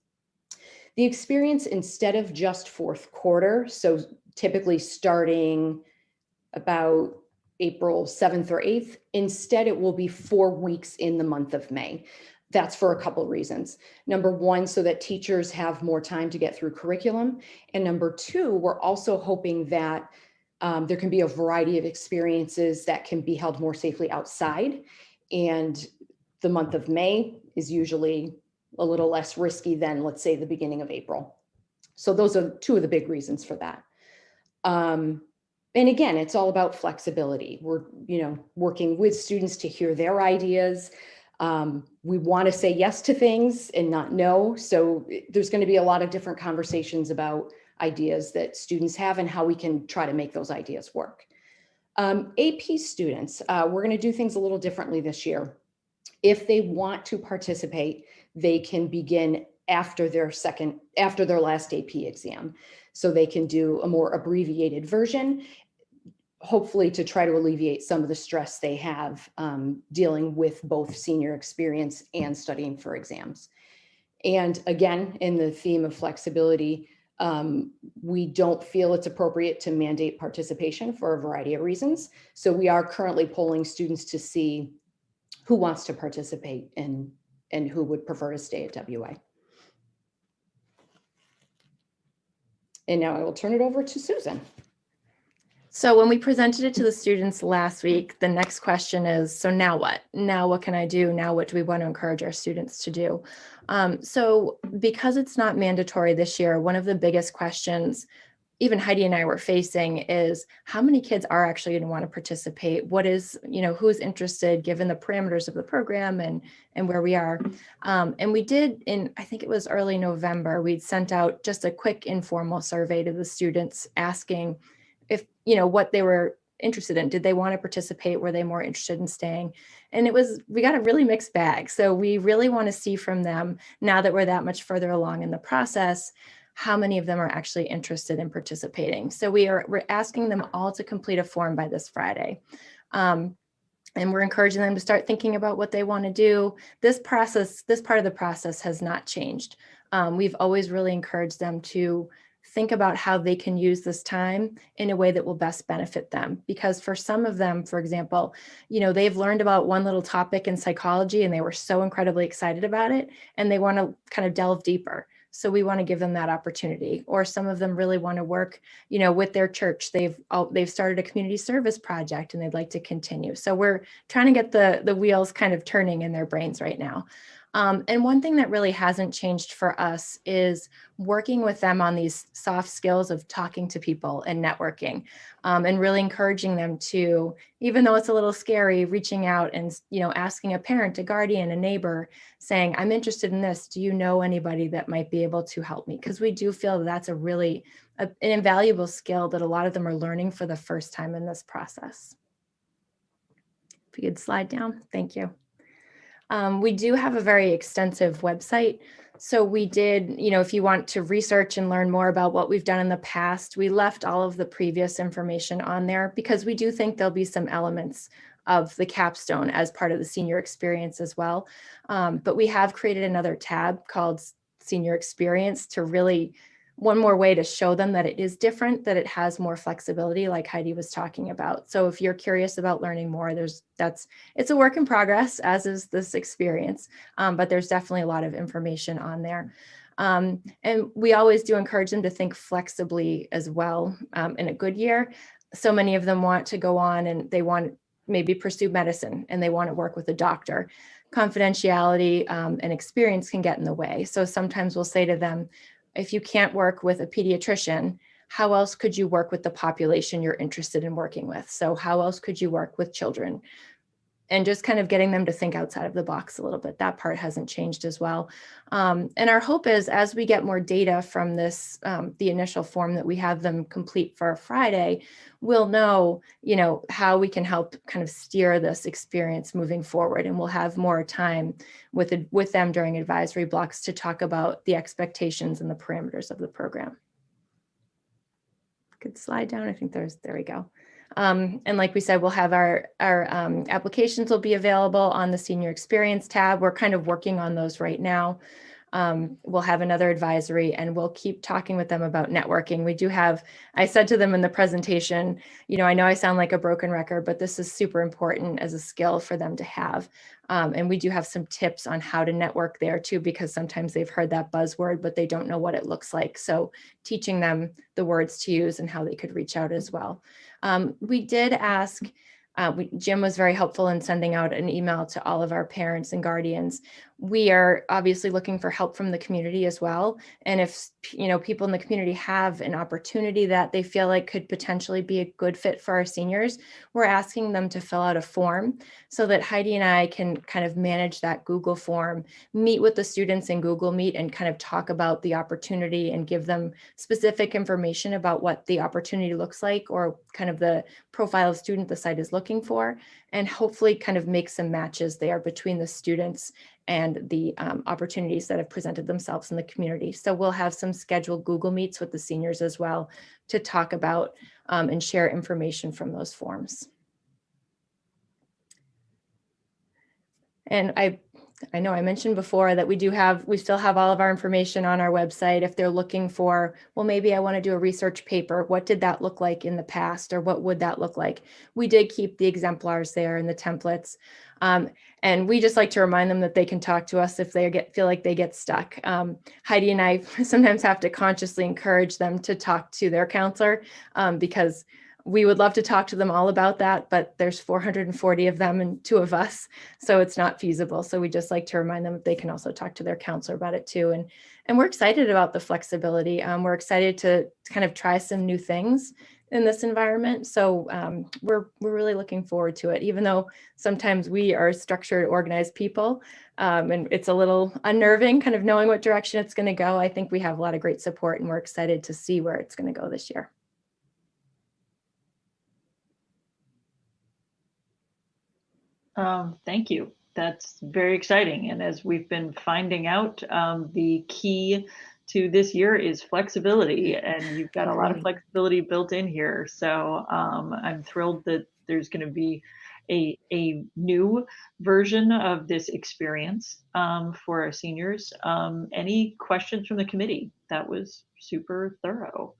The experience, instead of just fourth quarter, so typically starting about April 7th or 8th, instead it will be 4 weeks in the month of May. That's for a couple of reasons. Number one, so that teachers have more time to get through curriculum. And number two, we're also hoping that there can be a variety of experiences that can be held more safely outside. And the month of May is usually a little less risky than, let's say, the beginning of April. So those are two of the big reasons for that. And again, it's all about flexibility. We're, working with students to hear their ideas. We want to say yes to things and not no. So there's going to be a lot of different conversations about ideas that students have and how we can try to make those ideas work. AP students, we're going to do things a little differently this year. If they want to participate, they can begin after their last AP exam. So they can do a more abbreviated version, hopefully to try to alleviate some of the stress they have dealing with both senior experience and studying for exams. And again, in the theme of flexibility, we don't feel it's appropriate to mandate participation for a variety of reasons. So we are currently polling students to see who wants to participate and who would prefer to stay at WA. And now I will turn it over to Susan. So when we presented it to the students last week, the next question is, so now what? Now what can I do? Now what do we want to encourage our students to do? So because it's not mandatory this year, one of the biggest questions even Heidi and I were facing is how many kids are actually going to want to participate? What is, who's interested given the parameters of the program and where we are. And we did I think it was early November, we'd sent out just a quick informal survey to the students asking if, what they were interested in. Did they want to participate? Were they more interested in staying? And we got a really mixed bag. So we really want to see from them, now that we're that much further along in the process, how many of them are actually interested in participating. So we're asking them all to complete a form by this Friday. And we're encouraging them to start thinking about what they want to do. This part of the process has not changed. We've always really encouraged them to think about how they can use this time in a way that will best benefit them. Because for some of them, for example, they've learned about one little topic in psychology and they were so incredibly excited about it and they want to kind of delve deeper. So we want to give them that opportunity. Or some of them really want to work, with their church. They've started a community service project and they'd like to continue. So we're trying to get the wheels kind of turning in their brains right now. And one thing that really hasn't changed for us is working with them on these soft skills of talking to people and networking, and really encouraging them to, even though it's a little scary, reaching out and, asking a parent, a guardian, a neighbor, saying, I'm interested in this. Do you know anybody that might be able to help me? Because we do feel that that's an invaluable skill that a lot of them are learning for the first time in this process. If you could slide down, thank you. We do have a very extensive website. So we did, if you want to research and learn more about what we've done in the past, we left all of the previous information on there because we do think there'll be some elements of the capstone as part of the senior experience as well. But we have created another tab called Senior Experience to really, one more way to show them that it is different, that it has more flexibility like Heidi was talking about. So if you're curious about learning more, it's a work in progress, as is this experience, but there's definitely a lot of information on there. And we always do encourage them to think flexibly as well in a good year. So many of them want to go on and they want maybe pursue medicine and they want to work with a doctor. Confidentiality and experience can get in the way. So sometimes we'll say to them, if you can't work with a pediatrician, how else could you work with the population you're interested in working with? So how else could you work with children? And just kind of getting them to think outside of the box a little bit. That part hasn't changed as well. And our hope is, as we get more data from this, the initial form that we have them complete for Friday, we'll know, how we can help kind of steer this experience moving forward. And we'll have more time with them during advisory blocks to talk about the expectations and the parameters of the program. Could slide down. I think there we go. And like we said, we'll have our applications will be available on the Senior Experience tab. We're kind of working on those right now. We'll have another advisory and we'll keep talking with them about networking. We do have, I said to them in the presentation, I know I sound like a broken record, but this is super important as a skill for them to have. And we do have some tips on how to network there too, because sometimes they've heard that buzzword, but they don't know what it looks like. So teaching them the words to use and how they could reach out as well. We did ask, Jim was very helpful in sending out an email to all of our parents and guardians. We are obviously looking for help from the community as well. And if, people in the community have an opportunity that they feel like could potentially be a good fit for our seniors, we're asking them to fill out a form so that Heidi and I can kind of manage that Google form, meet with the students in Google Meet and kind of talk about the opportunity and give them specific information about what the opportunity looks like or kind of the profile of student the site is looking for, and hopefully kind of make some matches there between the students and the opportunities that have presented themselves in the community. So we'll have some scheduled Google Meets with the seniors as well to talk about and share information from those forms. And I know I mentioned before that we still have all of our information on our website. If they're looking for, well, maybe I want to do a research paper. What did that look like in the past? Or what would that look like? We did keep the exemplars there and the templates. And we just like to remind them that they can talk to us if they feel like they get stuck. Heidi and I sometimes have to consciously encourage them to talk to their counselor because we would love to talk to them all about that, but there's 440 of them and 2 of us, so it's not feasible. So we just like to remind them that they can also talk to their counselor about it too. And we're excited about the flexibility. We're excited to kind of try some new things in this environment. So we're really looking forward to it, even though sometimes we are structured, organized people, and it's a little unnerving kind of knowing what direction it's going to go. I think we have a lot of great support and we're excited to see where it's going to go this year. Thank you. That's very exciting. And as we've been finding out, the key to this year is flexibility, and you've got a lot of flexibility built in here. So I'm thrilled that there's going to be a new version of this experience for our seniors. Any questions from the committee? That was super thorough.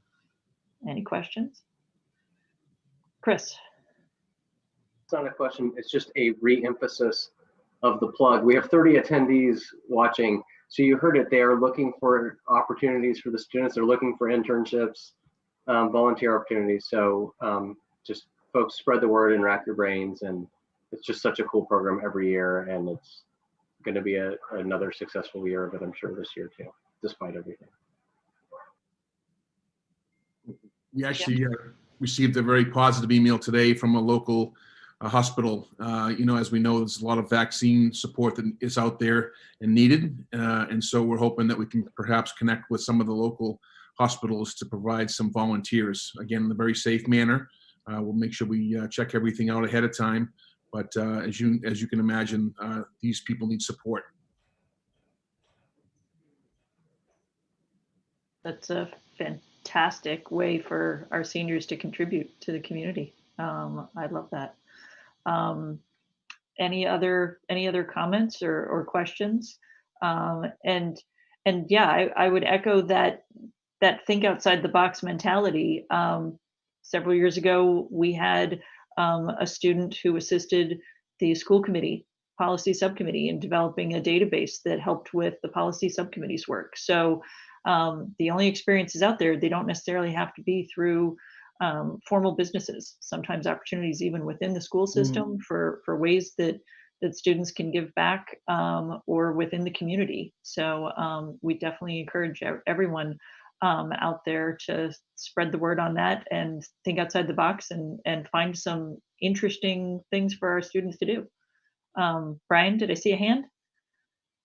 Any questions? Chris. It's not a question, it's just a re-emphasis of the plug. We have 30 attendees watching. So you heard it, they are looking for opportunities for the students. They're looking for internships, volunteer opportunities. So just folks spread the word and rack your brains. And it's just such a cool program every year. And it's going to be another successful year of it, I'm sure, this year too, despite everything. We actually received a very positive email today from a local hospital. As we know, there's a lot of vaccine support that is out there and needed. And so we're hoping that we can perhaps connect with some of the local hospitals to provide some volunteers, again, in a very safe manner. We'll make sure we check everything out ahead of time. But as you can imagine, these people need support. That's a fantastic way for our seniors to contribute to the community. I love that. Any other comments or questions? And yeah, I would echo that think outside the box mentality. Several years ago, we had a student who assisted the school committee policy subcommittee in developing a database that helped with the policy subcommittee's work. So the only experiences out there, they don't necessarily have to be through formal businesses, sometimes opportunities even within the school system for ways that students can give back, or within the community. So we definitely encourage everyone out there to spread the word on that and think outside the box and find some interesting things for our students to do. Brian, did I see a hand?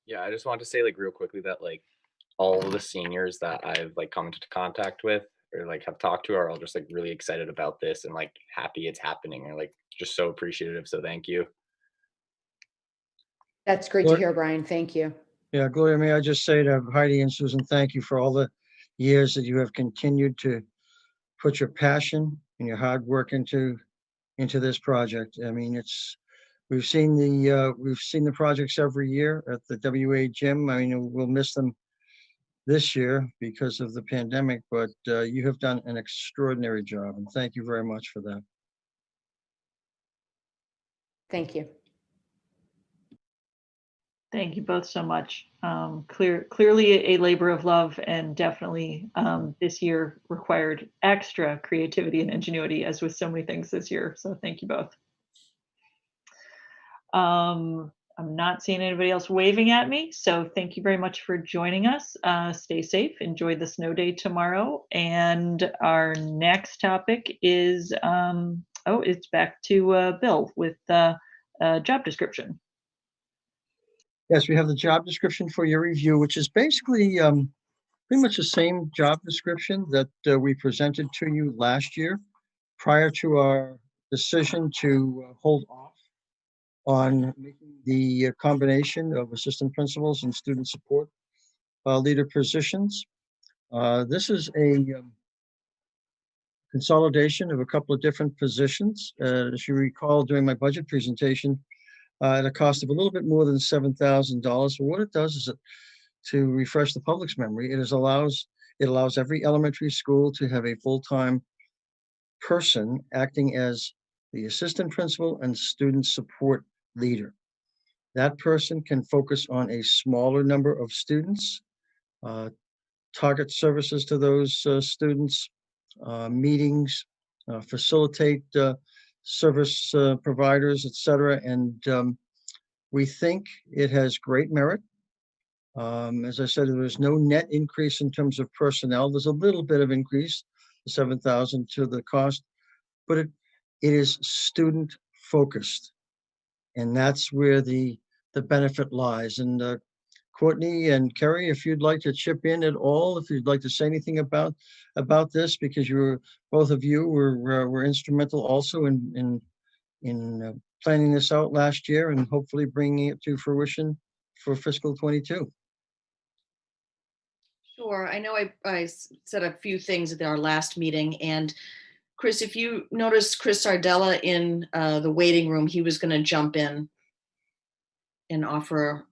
Yeah, I just wanted to say like real quickly that like all of the seniors that I've like come into contact with or like have talked to are all just like really excited about this and like happy it's happening and like just so appreciative. So thank you. That's great to hear, Brian. Thank you. Yeah, Gloria, may I just say to Heidi and Susan, thank you for all the years that you have continued to put your passion and your hard work into this project. I mean, we've seen the projects every year at the WA gym. I mean, we'll miss them this year because of the pandemic, but you have done an extraordinary job, and thank you very much for that. Thank you. Thank you both so much. Clearly a labor of love, and definitely this year required extra creativity and ingenuity, as with so many things this year. So thank you both. I'm not seeing anybody else waving at me, so thank you very much for joining us. Stay safe, enjoy the snow day tomorrow, and our next topic is, it's back to Bill with job description. Yes, we have the job description for your review, which is basically pretty much the same job description that we presented to you last year prior to our decision to hold off on making the combination of assistant principals and student support leader positions. This is a consolidation of a couple of different positions. As you recall, during my budget presentation, at a cost of a little bit more than $7,000. So what it does is to refresh the public's memory, it allows every elementary school to have a full-time person acting as the assistant principal and student support leader. That person can focus on a smaller number of students, target services to those students, meetings, facilitate service providers, etc. And we think it has great merit. As I said, there was no net increase in terms of personnel. There's a little bit of increase, the 7,000 to the cost, but it is student focused, and that's where the benefit lies. And Courtney and Kerry, if you'd like to chip in at all, if you'd like to say anything about this, because both of you were instrumental also in planning this out last year and hopefully bringing it to fruition for fiscal 22. Sure. I know I said a few things at our last meeting, and Chris, if you notice Chris Sardella in the waiting room, he was going to jump in and offer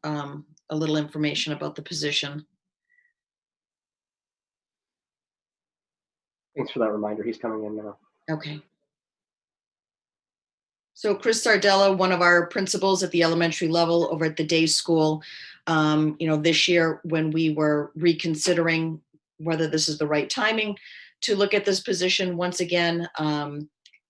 a little information about the position. Thanks for that reminder. He's coming in now. Okay. So Chris Sardella, one of our principals at the elementary level over at the day school, this year when we were reconsidering whether this is the right timing to look at this position, once again,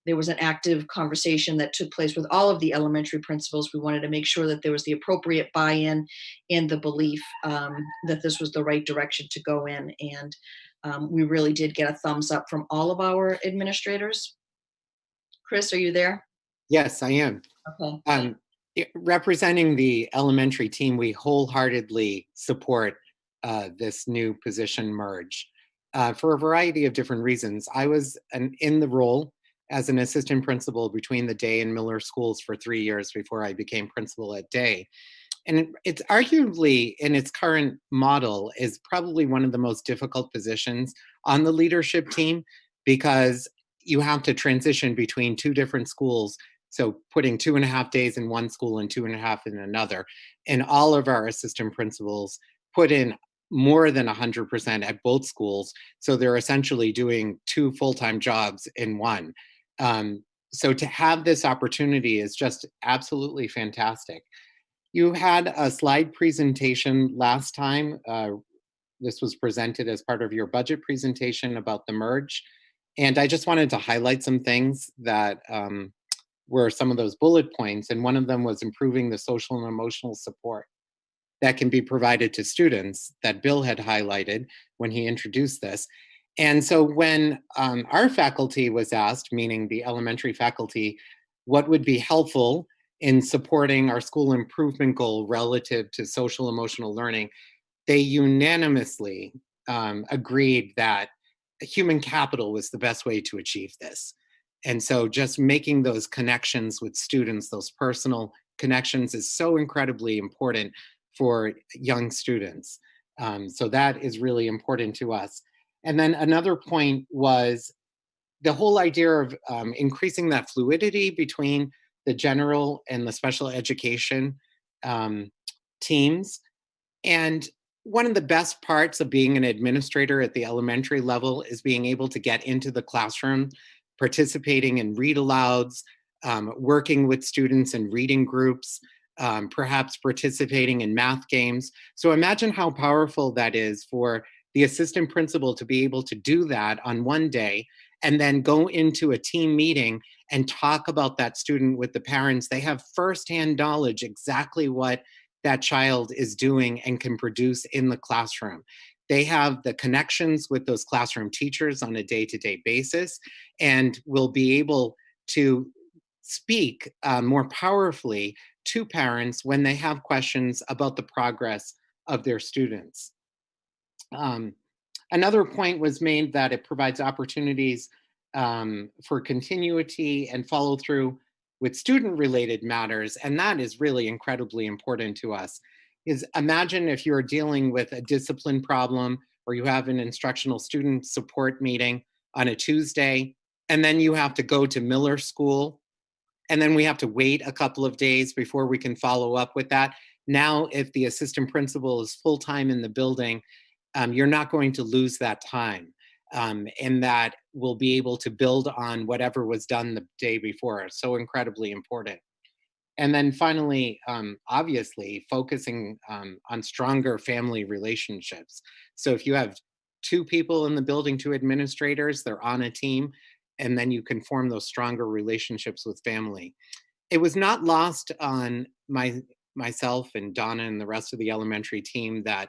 there was an active conversation that took place with all of the elementary principals. We wanted to make sure that there was the appropriate buy-in and the belief that this was the right direction to go in. And we really did get a thumbs up from all of our administrators. Chris, are you there? Yes, I am. Okay. Representing the elementary team, we wholeheartedly support this new position merge for a variety of different reasons. I was in the role as an assistant principal between the Day and Miller schools for 3 years before I became principal at Day. And it's arguably, in its current model, is probably one of the most difficult positions on the leadership team, because you have to transition between two different schools. So putting 2.5 days in one school and 2.5 in another. And all of our assistant principals put in more than 100% at both schools. So they're essentially doing 2 full-time jobs in one. So to have this opportunity is just absolutely fantastic. You had a slide presentation last time. This was presented as part of your budget presentation about the merge. And I just wanted to highlight some things that were some of those bullet points. And one of them was improving the social and emotional support that can be provided to students that Bill had highlighted when he introduced this. And so when our faculty was asked, meaning the elementary faculty, what would be helpful in supporting our school improvement goal relative to social emotional learning, they unanimously agreed that human capital was the best way to achieve this. And so just making those connections with students, those personal connections, is so incredibly important for young students. So that is really important to us. And then another point was the whole idea of increasing that fluidity between the general and the special education teams. And one of the best parts of being an administrator at the elementary level is being able to get into the classroom, participating in read alouds, working with students in reading groups, perhaps participating in math games. So imagine how powerful that is for the assistant principal to be able to do that on one day and then go into a team meeting and talk about that student with the parents. They have firsthand knowledge exactly what that child is doing and can produce in the classroom. They have the connections with those classroom teachers on a day-to-day basis and will be able to speak more powerfully to parents when they have questions about the progress of their students. Another point was made that it provides opportunities for continuity and follow through with student-related matters, and that is really incredibly important to us. Is imagine if you're dealing with a discipline problem or you have an instructional student support meeting on a Tuesday, and then you have to go to Miller School, and then we have to wait a couple of days before we can follow up with that. Now, if the assistant principal is full-time in the building, you're not going to lose that time. And that will be able to build on whatever was done the day before. So incredibly important. And then finally, obviously, focusing on stronger family relationships. So if you have two people in the building, two administrators, they're on a team, and then you can form those stronger relationships with family. It was not lost on myself and Donna and the rest of the elementary team that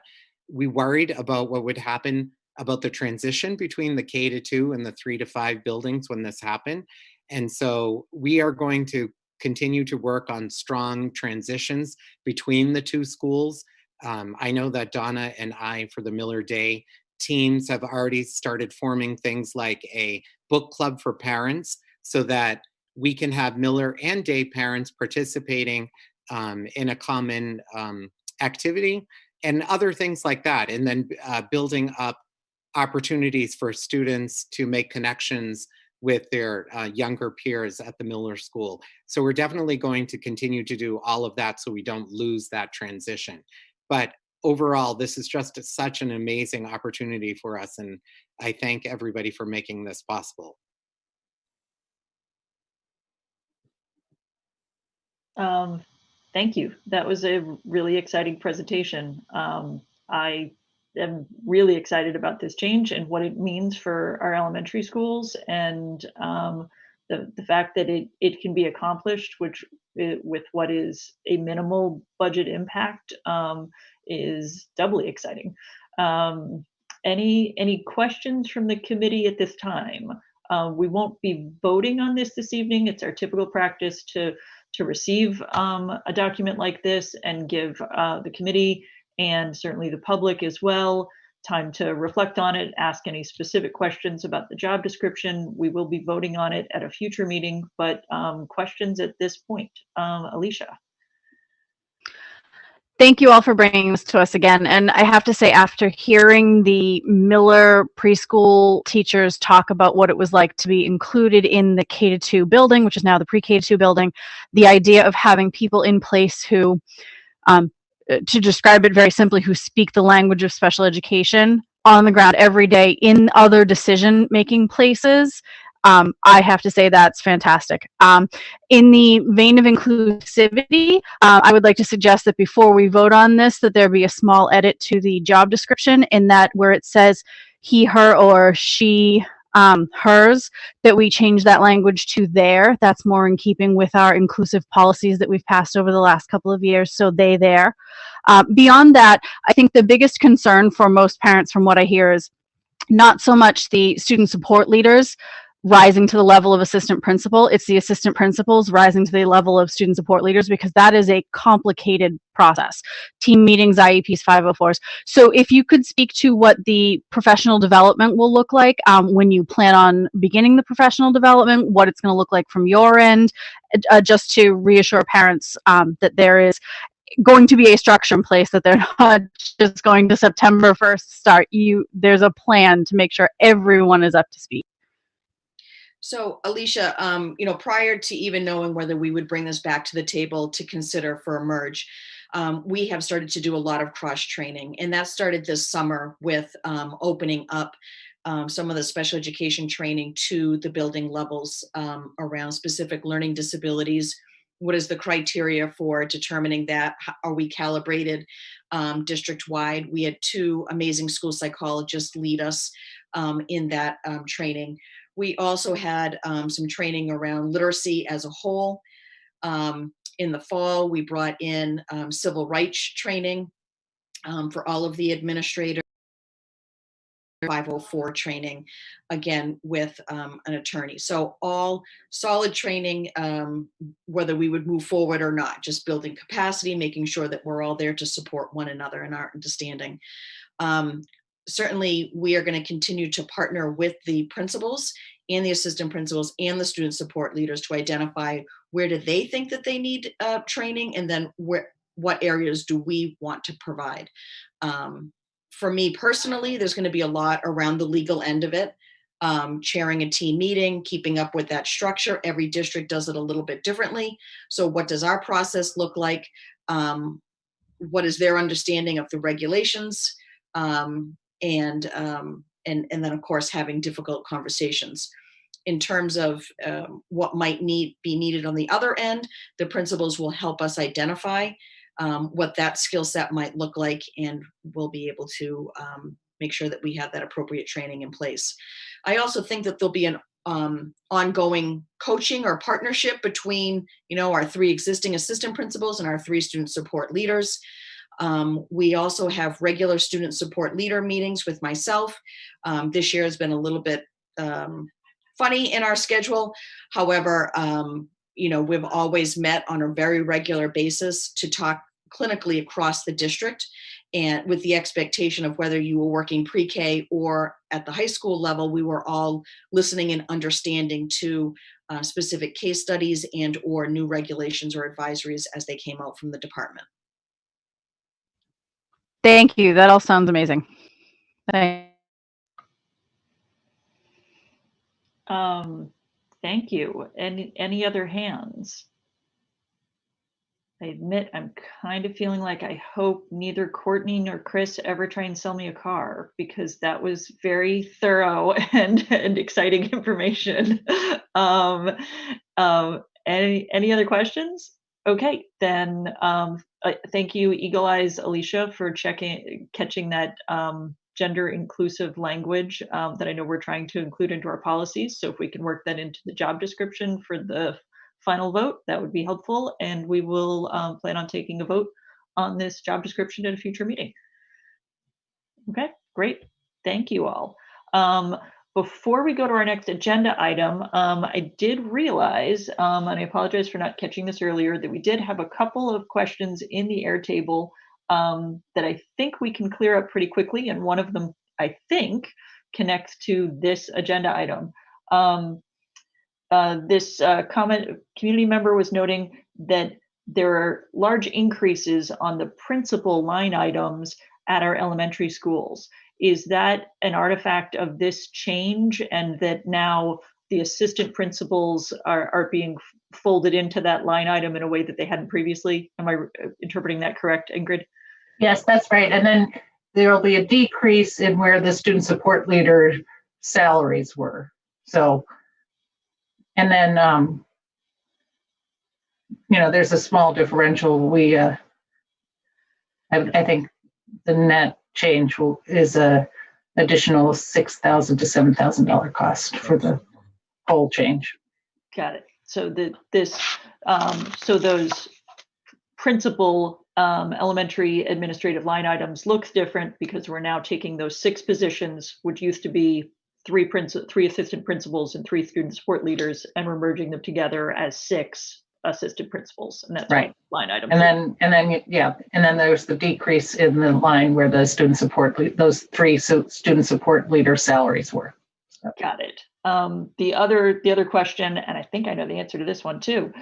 we worried about what would happen about the transition between the K-2 and the 3-5 buildings when this happened. And so we are going to continue to work on strong transitions between the two schools. I know that Donna and I, for the Miller Day teams, have already started forming things like a book club for parents so that we can have Miller and Day parents participating in a common activity and other things like that. And then building up opportunities for students to make connections with their younger peers at the Miller School. So we're definitely going to continue to do all of that so we don't lose that transition. But overall, this is just such an amazing opportunity for us. And I thank everybody for making this possible. Thank you. That was a really exciting presentation. I am really excited about this change and what it means for our elementary schools, and the fact that it can be accomplished, with what is a minimal budget impact, is doubly exciting. Any questions from the committee at this time? We won't be voting on this evening. It's our typical practice to receive a document like this and give the committee and certainly the public as well time to reflect on it, ask any specific questions about the job description. We will be voting on it at a future meeting, but questions at this point. Alicia. Thank you all for bringing this to us again. And I have to say, after hearing the Miller preschool teachers talk about what it was like to be included in the K-2 building, which is now the pre-K-2 building, the idea of having people in place who, to describe it very simply, who speak the language of special education on the ground every day in other decision-making places, I have to say that's fantastic. In the vein of inclusivity, I would like to suggest that before we vote on this, that there be a small edit to the job description in that where it says he, her, or she hers, that we change that language to their. That's more in keeping with our inclusive policies that we've passed over the last couple of years, so they, their. Beyond that, I think the biggest concern for most parents from what I hear is not so much the student support leaders rising to the level of assistant principal, it's the assistant principals rising to the level of student support leaders, because that is a complicated process. Team meetings, IEPs, 504s. So if you could speak to what the professional development will look like when you plan on beginning the professional development, what it's going to look like from your end, just to reassure parents that there is going to be a structure in place, that they're not just going to September 1st start. There's a plan to make sure everyone is up to speed. So Alicia, prior to even knowing whether we would bring this back to the table to consider for a merge, we have started to do a lot of cross training, and that started this summer with opening up some of the special education training to the building levels around specific learning disabilities. What is the criteria for determining that? How are we calibrated district-wide? We had 2 amazing school psychologists lead us in that training. We also had some training around literacy as a whole. In the fall, we brought in civil rights training for all of the administrators. 504 training, again, with an attorney. So all solid training, whether we would move forward or not, just building capacity, making sure that we're all there to support one another in our understanding. Certainly, we are going to continue to partner with the principals and the assistant principals and the student support leaders to identify where do they think that they need training, and then what areas do we want to provide. For me personally, there's going to be a lot around the legal end of it, chairing a team meeting, keeping up with that structure. Every district does it a little bit differently. So what does our process look like? What is their understanding of the regulations? And then, of course, having difficult conversations. In terms of what might be needed on the other end, the principals will help us identify what that skill set might look like, and we'll be able to make sure that we have that appropriate training in place. I also think that there'll be an ongoing coaching or partnership between, our 3 existing assistant principals and our 3 student support leaders. We also have regular student support leader meetings with myself. This year has been a little bit funny in our schedule. However, we've always met on a very regular basis to talk clinically across the district, and with the expectation of whether you were working pre-K or at the high school level, we were all listening and understanding to specific case studies and or new regulations or advisories as they came out from the department. Thank you. That all sounds amazing. Thanks. Thank you. Any other hands? I admit I'm kind of feeling like I hope neither Courtney nor Chris ever try and sell me a car, because that was very thorough and exciting information. Any other questions? Okay, then thank you, Eagle Eyes Alicia, for catching that gender inclusive language that I know we're trying to include into our policies. So if we can work that into the job description for the final vote, that would be helpful. And we will plan on taking a vote on this job description at a future meeting. Okay, great. Thank you all. Before we go to our next agenda item, I did realize, and I apologize for not catching this earlier, that we did have a couple of questions in the Airtable that I think we can clear up pretty quickly. And one of them, I think, connects to this agenda item. This community member was noting that there are large increases on the principal line items at our elementary schools. Is that an artifact of this change, and that now the assistant principals are being folded into that line item in a way that they hadn't previously? Am I interpreting that correct, Ingrid? Yes, that's right. And then there will be a decrease in where the student support leader salaries were. So, and then, there's a small differential. I think the net change is additional $6,000 to $7,000 cost for the whole change. Got it. So so those principal elementary administrative line items looks different because we're now taking those 6 positions, which used to be 3 assistant principals and 3 student support leaders, and we're merging them together as 6 assistant principals, and that's right. Line item. And then there's the decrease in the line where the student support, those 3 student support leader salaries were. So. Got it. The other question, and I think I know the answer to this one too,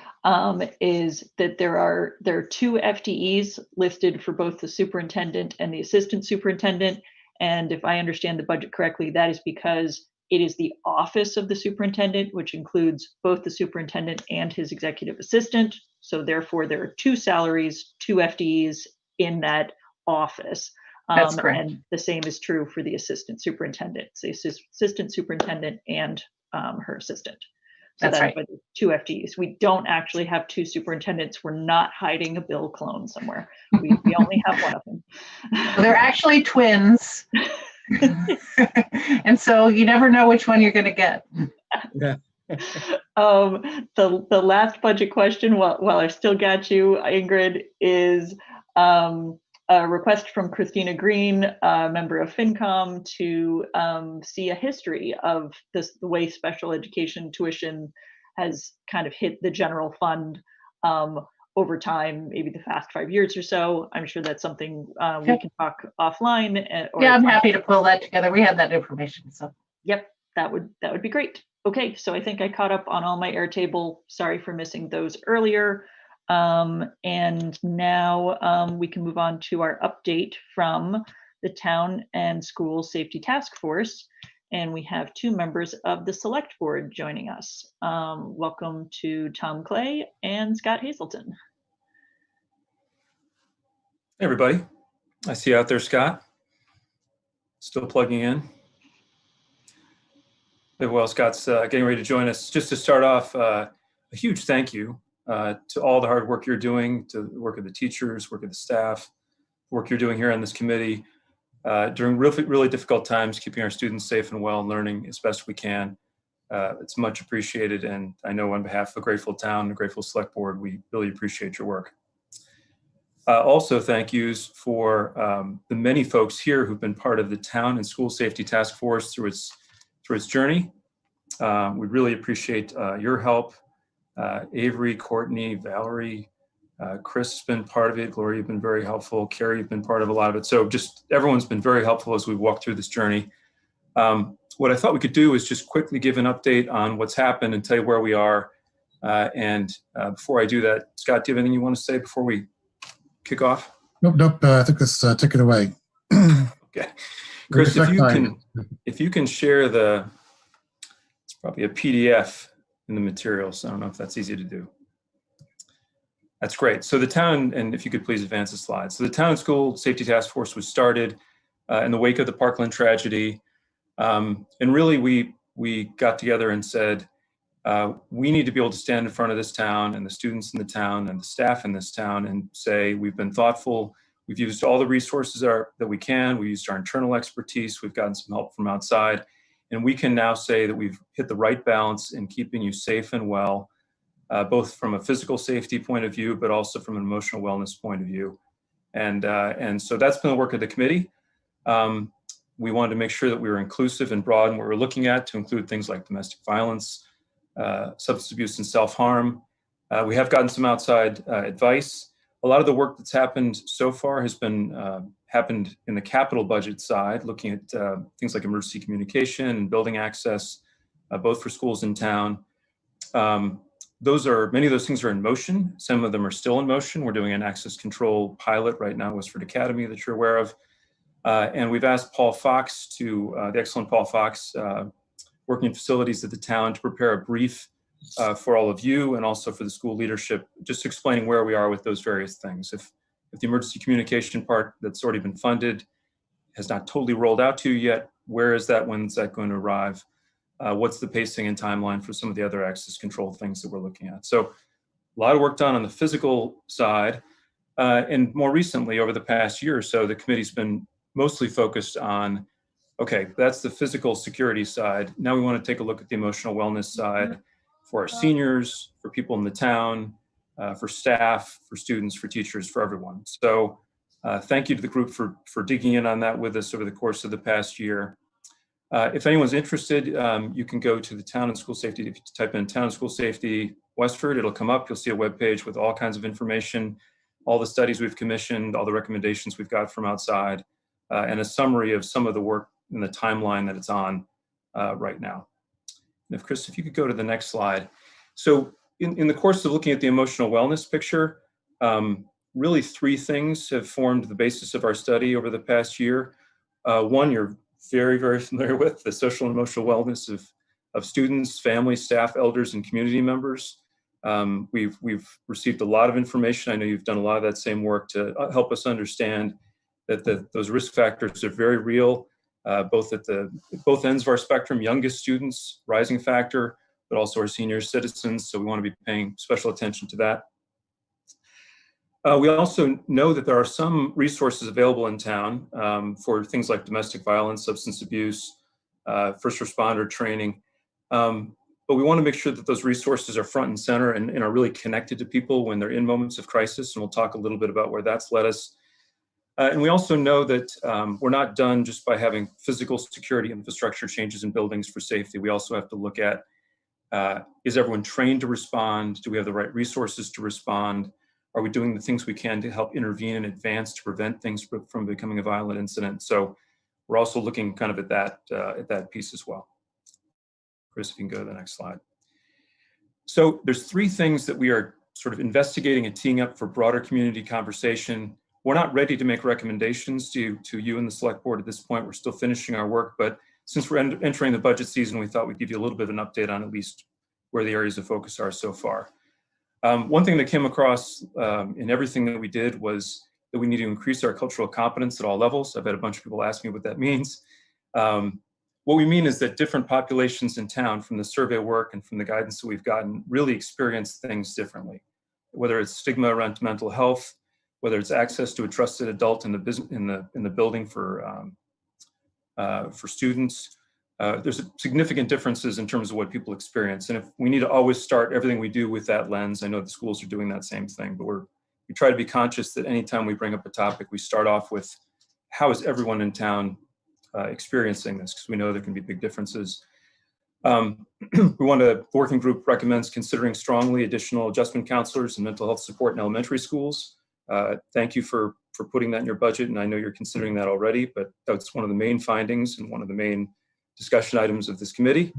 is that there are 2 FTEs listed for both the superintendent and the assistant superintendent. And if I understand the budget correctly, that is because it is the office of the superintendent, which includes both the superintendent and his executive assistant. So therefore, there are 2 salaries, 2 FTEs in that office. That's correct. And the same is true for the assistant superintendent, the assistant superintendent and her assistant. So that's right. 2 FTEs. We don't actually have 2 superintendents. We're not hiding a Bill clone somewhere. We only have one of them. Well, they're actually twins. And so you never know which one you're going to get. Yeah. The last budget question, while I still got you, Ingrid, is a request from Christina Green, a member of FinCom, to see a history of the way special education tuition has kind of hit the general fund over time, maybe the past 5 years or so. I'm sure that's something we can talk offline. Yeah, I'm happy to pull that together. We have that information. So. Yep, that would be great. Okay, so I think I caught up on all my Airtable. Sorry for missing those earlier. And now we can move on to our update from the Town and School Safety Task Force. And we have 2 members of the Select Board joining us. Welcome to Tom Clay and Scott Hazelton. Hey everybody, I see you out there, Scott. Still plugging in. Well, Scott's getting ready to join us. Just to start off, a huge thank you to all the hard work you're doing, to the work of the teachers, work of the staff, work you're doing here on this committee during really difficult times, keeping our students safe and well and learning as best we can. It's much appreciated, and I know on behalf of a grateful town, a grateful select board, we really appreciate your work. Also, thank yous for the many folks here who've been part of the Town and School Safety Task Force through its journey. We really appreciate your help. Avery, Courtney, Valerie, Chris has been part of it. Gloria, you've been very helpful. Carrie, you've been part of a lot of it. So just everyone's been very helpful as we walk through this journey. What I thought we could do is just quickly give an update on what's happened and tell you where we are. Before I do that, Scott, do you have anything you want to say before we kick off? Nope. I think let's take it away. Okay. Chris, if you can share it's probably a PDF in the materials. I don't know if that's easy to do. That's great. So the town, and if you could please advance the slide. So the Town and School Safety Task Force was started in the wake of the Parkland tragedy. And really we got together and said, we need to be able to stand in front of this town and the students in the town and the staff in this town and say, we've been thoughtful. We've used all the resources that we can. We used our internal expertise. We've gotten some help from outside. And we can now say that we've hit the right balance in keeping you safe and well, both from a physical safety point of view, but also from an emotional wellness point of view. And so that's been the work of the committee. We wanted to make sure that we were inclusive and broad in what we're looking at, to include things like domestic violence, substance abuse and self-harm. We have gotten some outside advice. A lot of the work that's happened so far has been happened in the capital budget side, looking at things like emergency communication and building access, both for schools in town. Many of those things are in motion. Some of them are still in motion. We're doing an access control pilot right now, Westford Academy, that you're aware of. And we've asked Paul Fox the excellent Paul Fox, working in facilities at the town, to prepare a brief for all of you and also for the school leadership, just explaining where we are with those various things. If the emergency communication part that's already been funded has not totally rolled out to you yet, where is that? When is that going to arrive? What's the pacing and timeline for some of the other access control things that we're looking at? So a lot of work done on the physical side. And more recently, over the past year or so, the committee's been mostly focused on Okay, that's the physical security side. Now we want to take a look at the emotional wellness side for our seniors, for people in the town, for staff, for students, for teachers, for everyone. So thank you to the group for digging in on that with us over the course of the past year. If anyone's interested, you can go to the Town and School Safety. If you type in Town and School Safety Westford, it'll come up. You'll see a webpage with all kinds of information, all the studies we've commissioned, all the recommendations we've got from outside, and a summary of some of the work in the timeline that it's on right now. And if Chris, if you could go to the next slide. So in the course of looking at the emotional wellness picture, really three things have formed the basis of our study over the past year. One, you're very, very familiar with, the social and emotional wellness of students, families, staff, elders, and community members. We've received a lot of information. I know you've done a lot of that same work to help us understand that those risk factors are very real, both at both ends of our spectrum, youngest students, rising factor, but also our senior citizens. So we want to be paying special attention to that. We also know that there are some resources available in town for things like domestic violence, substance abuse, first responder training. But we want to make sure that those resources are front and center and are really connected to people when they're in moments of crisis. And we'll talk a little bit about where that's led us. And we also know that we're not done just by having physical security infrastructure changes in buildings for safety. We also have to look at, is everyone trained to respond? Do we have the right resources to respond? Are we doing the things we can to help intervene in advance to prevent things from becoming a violent incident? So we're also looking kind of at that piece as well. Chris, if you can go to the next slide. So there's three things that we are sort of investigating and teeing up for broader community conversation. We're not ready to make recommendations to you and the select board at this point. We're still finishing our work, but since we're entering the budget season, we thought we'd give you a little bit of an update on at least where the areas of focus are so far. One thing that came across in everything that we did was that we need to increase our cultural competence at all levels. I've had a bunch of people ask me what that means. What we mean is that different populations in town, from the survey work and from the guidance that we've gotten, really experience things differently. Whether it's stigma around mental health, whether it's access to a trusted adult in the building for students. There's significant differences in terms of what people experience. And if we need to always start everything we do with that lens, I know the schools are doing that same thing, but we try to be conscious that anytime we bring up a topic, we start off with how is everyone in town experiencing this, because we know there can be big differences. The working group recommends considering strongly additional adjustment counselors and mental health support in elementary schools. Thank you for putting that in your budget, and I know you're considering that already, but that's one of the main findings and one of the main discussion items of this committee.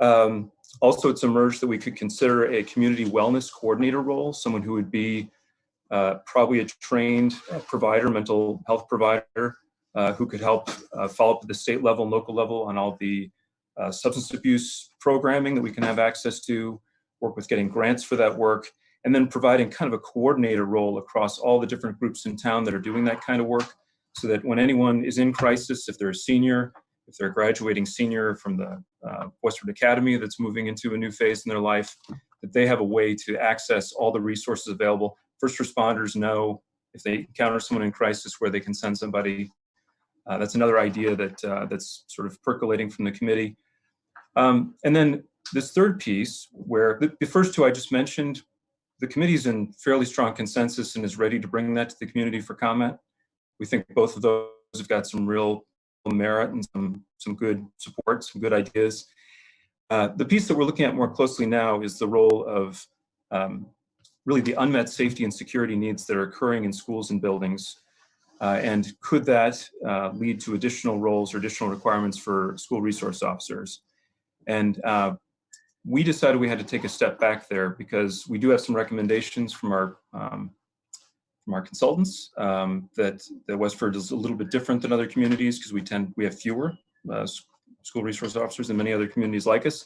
Also, it's emerged that we could consider a community wellness coordinator role, someone who would be probably a trained provider, mental health provider, who could help follow up at the state level and local level on all the substance abuse programming that we can have access to, work with getting grants for that work, and then providing kind of a coordinator role across all the different groups in town that are doing that kind of work, so that when anyone is in crisis, if they're a senior, if they're a graduating senior from the Westford Academy that's moving into a new phase in their life, that they have a way to access all the resources available. First responders know if they encounter someone in crisis where they can send somebody. That's another idea that's sort of percolating from the committee. And then this third piece, where the first two I just mentioned, the committee's in fairly strong consensus and is ready to bring that to the community for comment. We think both of those have got some real merit and some good support, some good ideas. The piece that we're looking at more closely now is the role of really the unmet safety and security needs that are occurring in schools and buildings. And could that lead to additional roles or additional requirements for school resource officers? And we decided we had to take a step back there because we do have some recommendations from our consultants that Westford is a little bit different than other communities because we have fewer school resource officers than many other communities like us.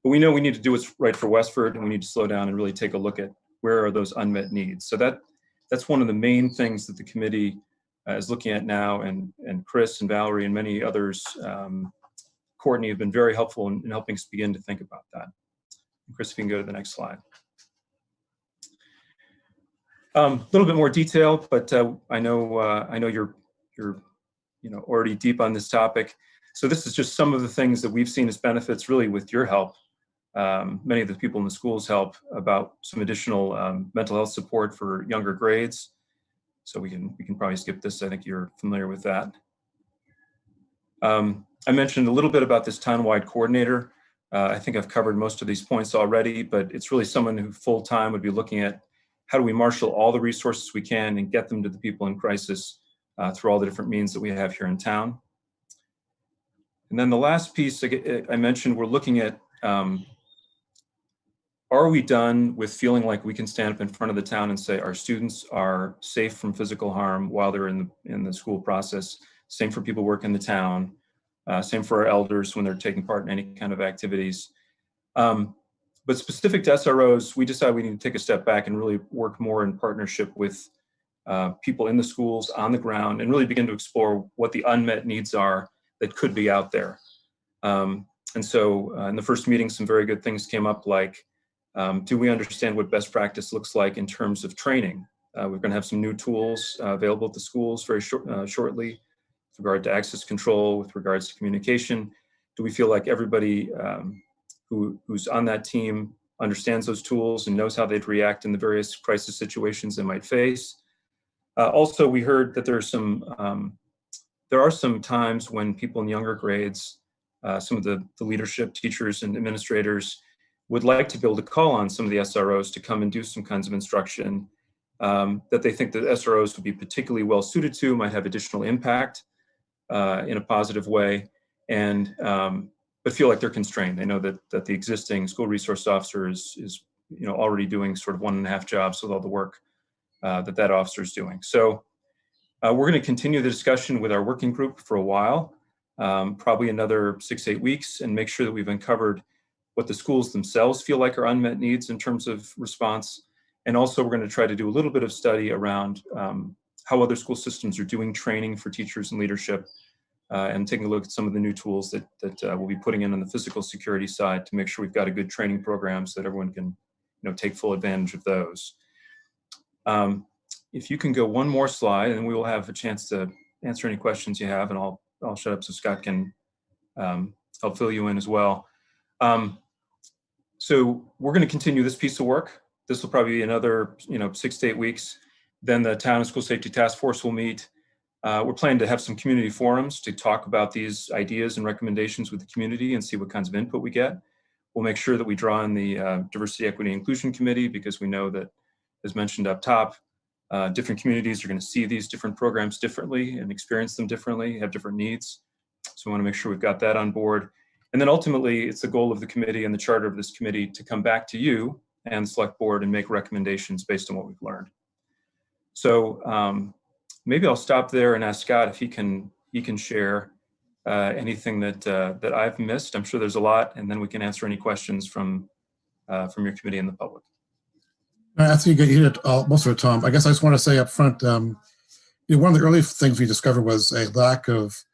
But we know we need to do what's right for Westford, and we need to slow down and really take a look at where are those unmet needs. So that's one of the main things that the committee is looking at now, and Chris and Valerie and many others, Courtney, have been very helpful in helping us begin to think about that. And Chris, if you can go to the next slide. A little bit more detail, but I know you're already deep on this topic. So this is just some of the things that we've seen as benefits, really with your help. Many of the people in the schools help about some additional mental health support for younger grades. So we can probably skip this. I think you're familiar with that. I mentioned a little bit about this town-wide coordinator. I think I've covered most of these points already, but it's really someone who full-time would be looking at how do we marshal all the resources we can and get them to the people in crisis through all the different means that we have here in town. And then the last piece I mentioned, we're looking at, are we done with feeling like we can stand up in front of the town and say our students are safe from physical harm while they're in the school process? Same for people working in the town. Same for our elders when they're taking part in any kind of activities. But specific to SROs, we decided we need to take a step back and really work more in partnership with people in the schools on the ground and really begin to explore what the unmet needs are that could be out there. And so in the first meeting, some very good things came up, like, do we understand what best practice looks like in terms of training? We're going to have some new tools available at the schools very shortly with regard to access control, with regards to communication. Do we feel like everybody who's on that team understands those tools and knows how they'd react in the various crisis situations they might face? Also, we heard that there are some times when people in younger grades, some of the leadership, teachers and administrators would like to be able to call on some of the SROs to come and do some kinds of instruction that they think that SROs would be particularly well suited to, might have additional impact in a positive way, and but feel like they're constrained. They know that the existing school resource officer is already doing sort of 1.5 jobs with all the work that officer is doing. So we're going to continue the discussion with our working group for a while, probably another 6-8 weeks, and make sure that we've uncovered what the schools themselves feel like are unmet needs in terms of response. And also we're going to try to do a little bit of study around how other school systems are doing training for teachers and leadership, and taking a look at some of the new tools that we'll be putting in on the physical security side to make sure we've got a good training program so that everyone can take full advantage of those. If you can go one more slide, and we will have a chance to answer any questions you have, and I'll shut up so Scott can help fill you in as well. So we're going to continue this piece of work. This will probably be another 6 to 8 weeks. Then the Town and School Safety Task Force will meet. We're planning to have some community forums to talk about these ideas and recommendations with the community and see what kinds of input we get. We'll make sure that we draw in the Diversity, Equity, Inclusion Committee, because we know that, as mentioned up top, different communities are going to see these different programs differently and experience them differently, have different needs. So we want to make sure we've got that on board. And then ultimately, it's the goal of the committee and the charter of this committee to come back to you and the select board and make recommendations based on what we've learned. So maybe I'll stop there and ask Scott if he can share anything that I've missed. I'm sure there's a lot, and then we can answer any questions from your committee and the public. I think you hit it most of it, Tom. I guess I just want to say up front, one of the early things we discovered was a lack of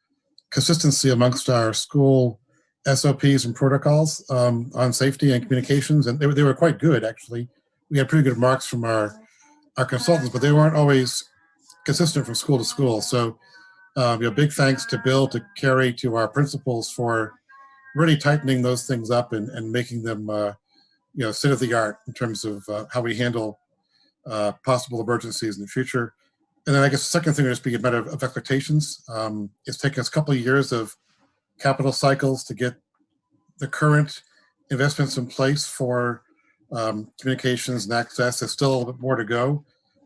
consistency amongst our school SOPs and protocols on safety and communications, and they were quite good, actually. We had pretty good marks from our consultants, but they weren't always consistent from school to school. So big thanks to Bill, to Carrie, to our principals for really tightening those things up and making them state of the art in terms of how we handle possible emergencies in the future. And then I guess the second thing would just be a matter of expectations. It's taken us a couple of years of capital cycles to get the current investments in place for communications and access. There's still a little bit more to go.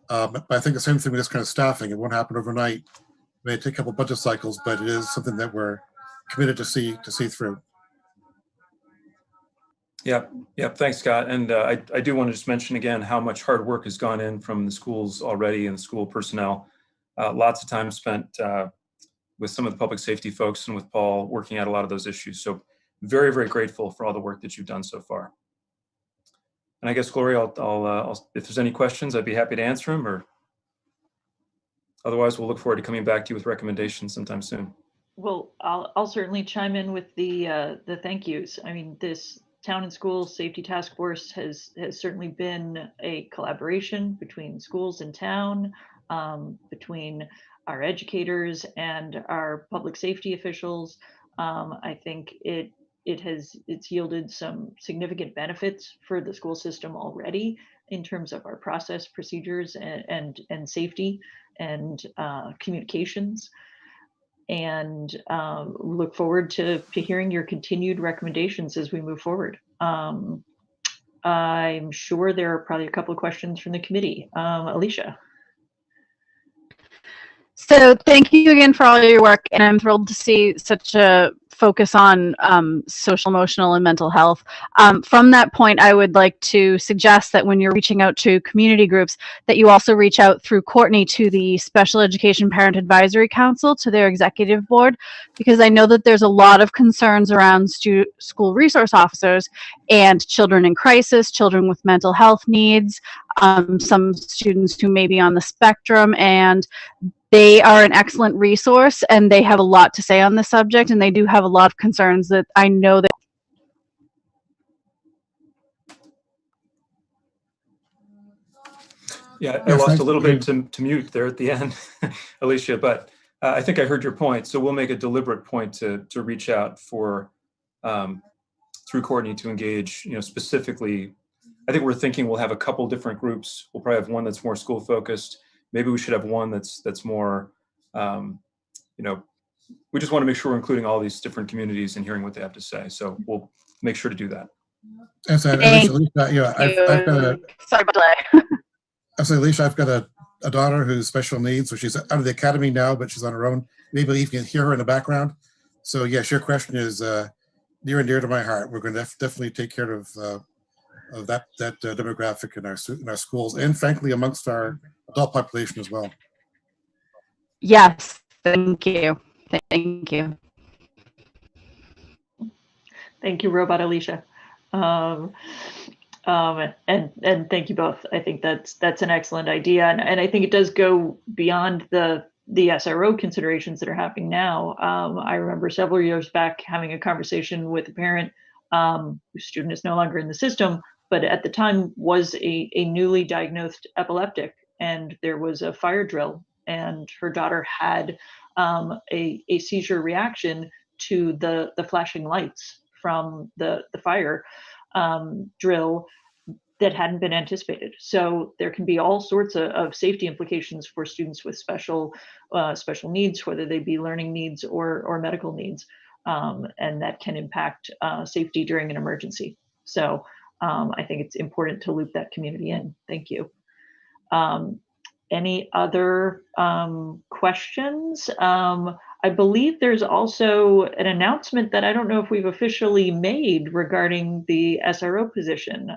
But I think the same thing with this kind of staffing. It won't happen overnight. It may take a couple budget cycles, but it is something that we're committed to see through. Yep. Thanks, Scott. And I do want to just mention again how much hard work has gone in from the schools already and the school personnel. Lots of time spent with some of the public safety folks and with Paul working out a lot of those issues. So very, very grateful for all the work that you've done so far. And I guess, Gloria, I'll if there's any questions, I'd be happy to answer them, or otherwise we'll look forward to coming back to you with recommendations sometime soon. Well, I'll certainly chime in with the thank yous. I mean, this Town and School Safety Task Force has certainly been a collaboration between schools and town, between our educators and our public safety officials. I think it's yielded some significant benefits for the school system already in terms of our process, procedures, and safety and communications. And look forward to hearing your continued recommendations as we move forward. I'm sure there are probably a couple of questions from the committee. Alicia. So thank you again for all your work, and I'm thrilled to see such a focus on social, emotional, and mental health. From that point, I would like to suggest that when you're reaching out to community groups, that you also reach out through Courtney to the Special Education Parent Advisory Council, to their executive board, because I know that there's a lot of concerns around school resource officers and children in crisis, children with mental health needs, some students who may be on the spectrum, and they are an excellent resource, and they have a lot to say on the subject, and they do have a lot of concerns that I know that. Yeah, I lost a little bit to mute there at the end, Alicia, but I think I heard your point. So we'll make a deliberate point to reach out for through Courtney to engage, specifically. I think we're thinking we'll have a couple different groups. We'll probably have one that's more school focused. Maybe we should have one that's more, we just want to make sure we're including all these different communities and hearing what they have to say. So we'll make sure to do that. Alicia, I've got a daughter who's special needs, so she's out of the academy now, but she's on her own. Maybe you can hear her in the background. So yes, your question is near and dear to my heart. We're going to definitely take care of that demographic in our schools, and frankly amongst our adult population as well. Yes, thank you. Thank you. Thank you, Robot Alicia. And thank you both. I think that's an excellent idea, and I think it does go beyond the SRO considerations that are happening now. I remember several years back having a conversation with a parent whose student is no longer in the system, but at the time was a newly diagnosed epileptic, and there was a fire drill, and her daughter had a seizure reaction to the flashing lights from the fire drill that hadn't been anticipated. So there can be all sorts of safety implications for students with special needs, whether they be learning needs or medical needs, and that can impact safety during an emergency. So I think it's important to loop that community in. Thank you. Any other questions? I believe there's also an announcement that I don't know if we've officially made regarding the SRO position.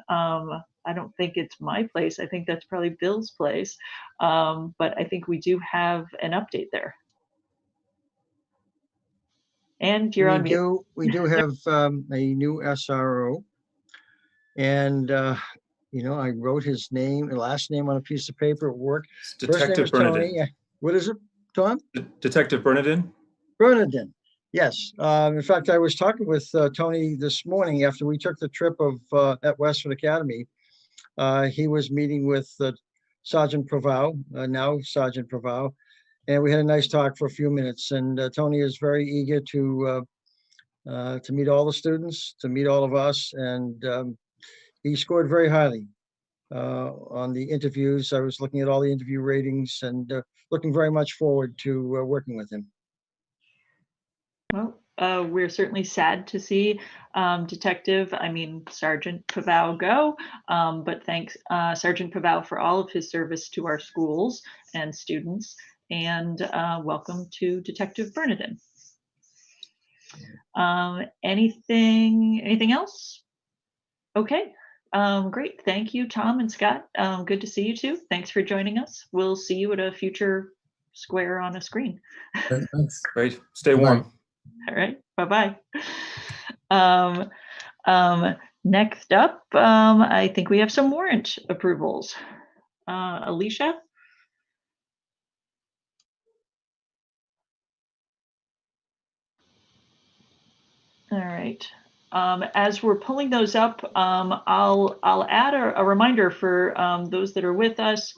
I don't think it's my place. I think that's probably Bill's place. But I think we do have an update there. And you're on mute. We do have a new SRO. And, I wrote his last name on a piece of paper at work. Detective Bernadine. What is it, Tom? Detective Bernadine. Bernadine, yes. In fact, I was talking with Tony this morning after we took the trip at Westford Academy. He was meeting with Sergeant Provow, now Sergeant Provow, and we had a nice talk for a few minutes. And Tony is very eager to meet all the students, to meet all of us, and he scored very highly on the interviews. I was looking at all the interview ratings and looking very much forward to working with him. Well, we're certainly sad to see Sergeant Provow go, but thanks Sergeant Provow for all of his service to our schools and students, and welcome to Detective Bernadine. Anything else? Okay. Great. Thank you, Tom and Scott. Good to see you too. Thanks for joining us. We'll see you at a future square on a screen. Thanks. Great. Stay warm. All right. Bye-bye. Next up, I think we have some warrant approvals. Alicia? All right. As we're pulling those up, I'll add a reminder for those that are with us.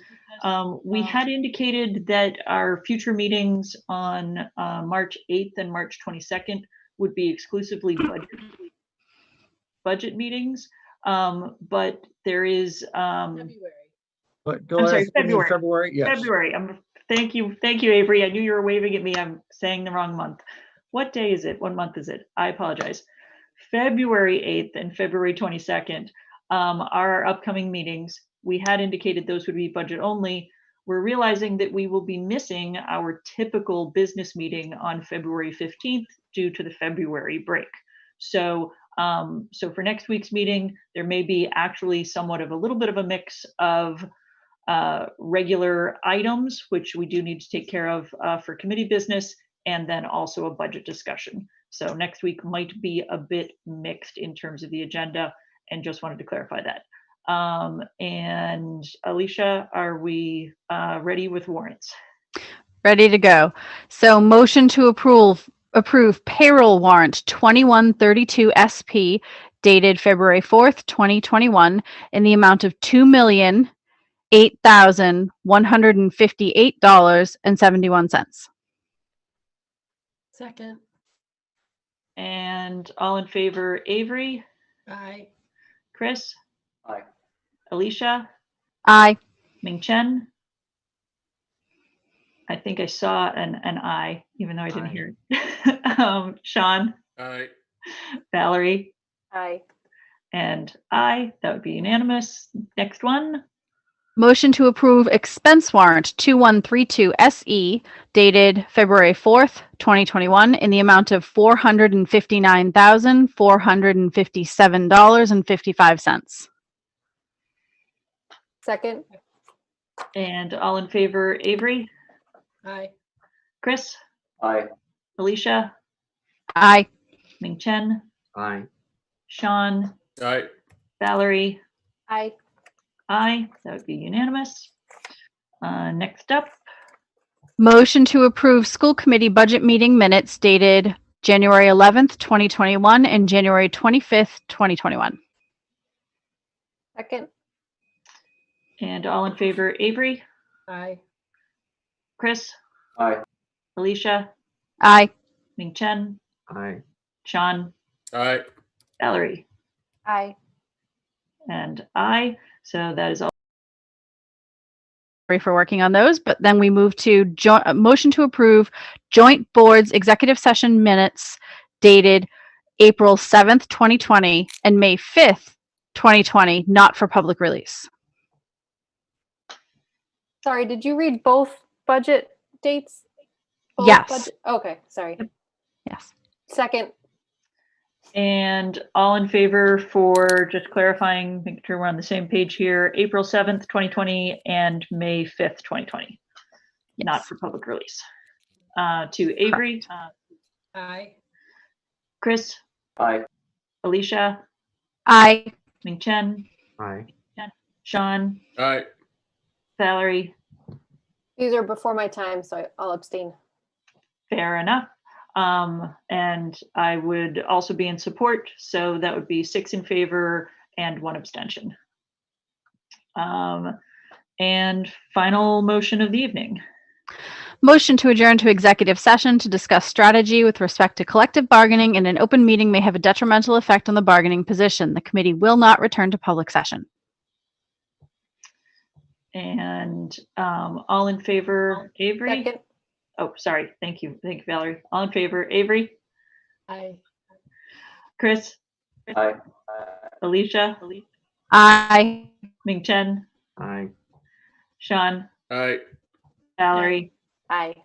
We had indicated that our future meetings on March 8th and March 22nd would be exclusively budget meetings, but there is But I'm sorry, February. February. Yes. February. Thank you, Avery. I knew you were waving at me. I'm saying the wrong month. What day is it? What month is it? I apologize. February 8th and February 22nd are our upcoming meetings. We had indicated those would be budget only. We're realizing that we will be missing our typical business meeting on February 15th due to the February break. So for next week's meeting, there may be actually somewhat of a little bit of a mix of regular items, which we do need to take care of for committee business, and then also a budget discussion. So next week might be a bit mixed in terms of the agenda, and just wanted to clarify that. And Alicia, are we ready with warrants? Ready to go. So motion to approve payroll warrant 2132 SP dated February 4th, 2021 in the amount of $2,008,158.71. Second. And all in favor, Avery? Aye. Chris? Aye. Alicia? Aye. Ming Chen? I think I saw an aye, even though I didn't hear it. Sean? Aye. Valerie? Aye. And aye. That would be unanimous. Next one. Motion to approve expense warrant 2132 SE dated February 4th, 2021 in the amount of $459,457.55. Second. And all in favor, Avery? Aye. Chris? Aye. Alicia? Aye. Ming Chen? Aye. Sean? Aye. Valerie? Aye. Aye. That would be unanimous. Next up. Motion to approve school committee budget meeting minutes dated January 11th, 2021 and January 25th, 2021. Second. And all in favor, Avery? Aye. Chris? Aye. Alicia? Aye. Ming Chen? Aye. Sean? Aye. Valerie? Aye. And aye. So that is all. Sorry for working on those, but then we move to motion to approve joint boards executive session minutes dated April 7th, 2020 and May 5th, 2020, not for public release. Sorry, did you read both budget dates? Both Yes. budget? Okay, sorry. Yes. Second. And all in favor for just clarifying, making sure we're on the same page here, April 7th, 2020 and May 5th, 2020, not for public release. To Avery? Aye. Chris? Aye. Alicia? Aye. Ming Chen? Aye. Sean? Aye. Valerie? These are before my time, so I'll abstain. Fair enough. And I would also be in support, so that would be 6 in favor and 1 abstention. And final motion of the evening. Motion to adjourn to executive session to discuss strategy with respect to collective bargaining in an open meeting may have a detrimental effect on the bargaining position. The committee will not return to public session. And all in favor, Avery? Second. Oh, sorry. Thank you. Thank you, Valerie. All in favor, Avery? Aye. Chris? Aye. Alicia? Aye. Ming Chen? Aye. Sean? Aye. Valerie? Aye.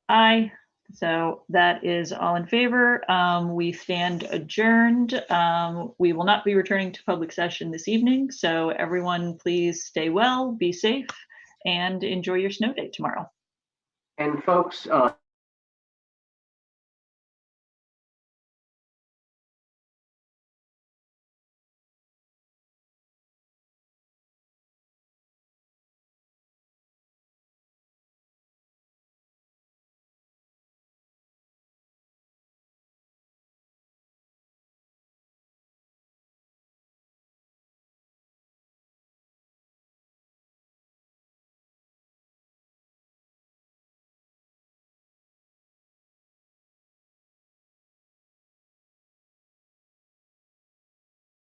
Aye. So that is all in favor. We stand adjourned. We will not be returning to public session this evening. So everyone, please stay well, be safe, and enjoy your snow day tomorrow. And folks,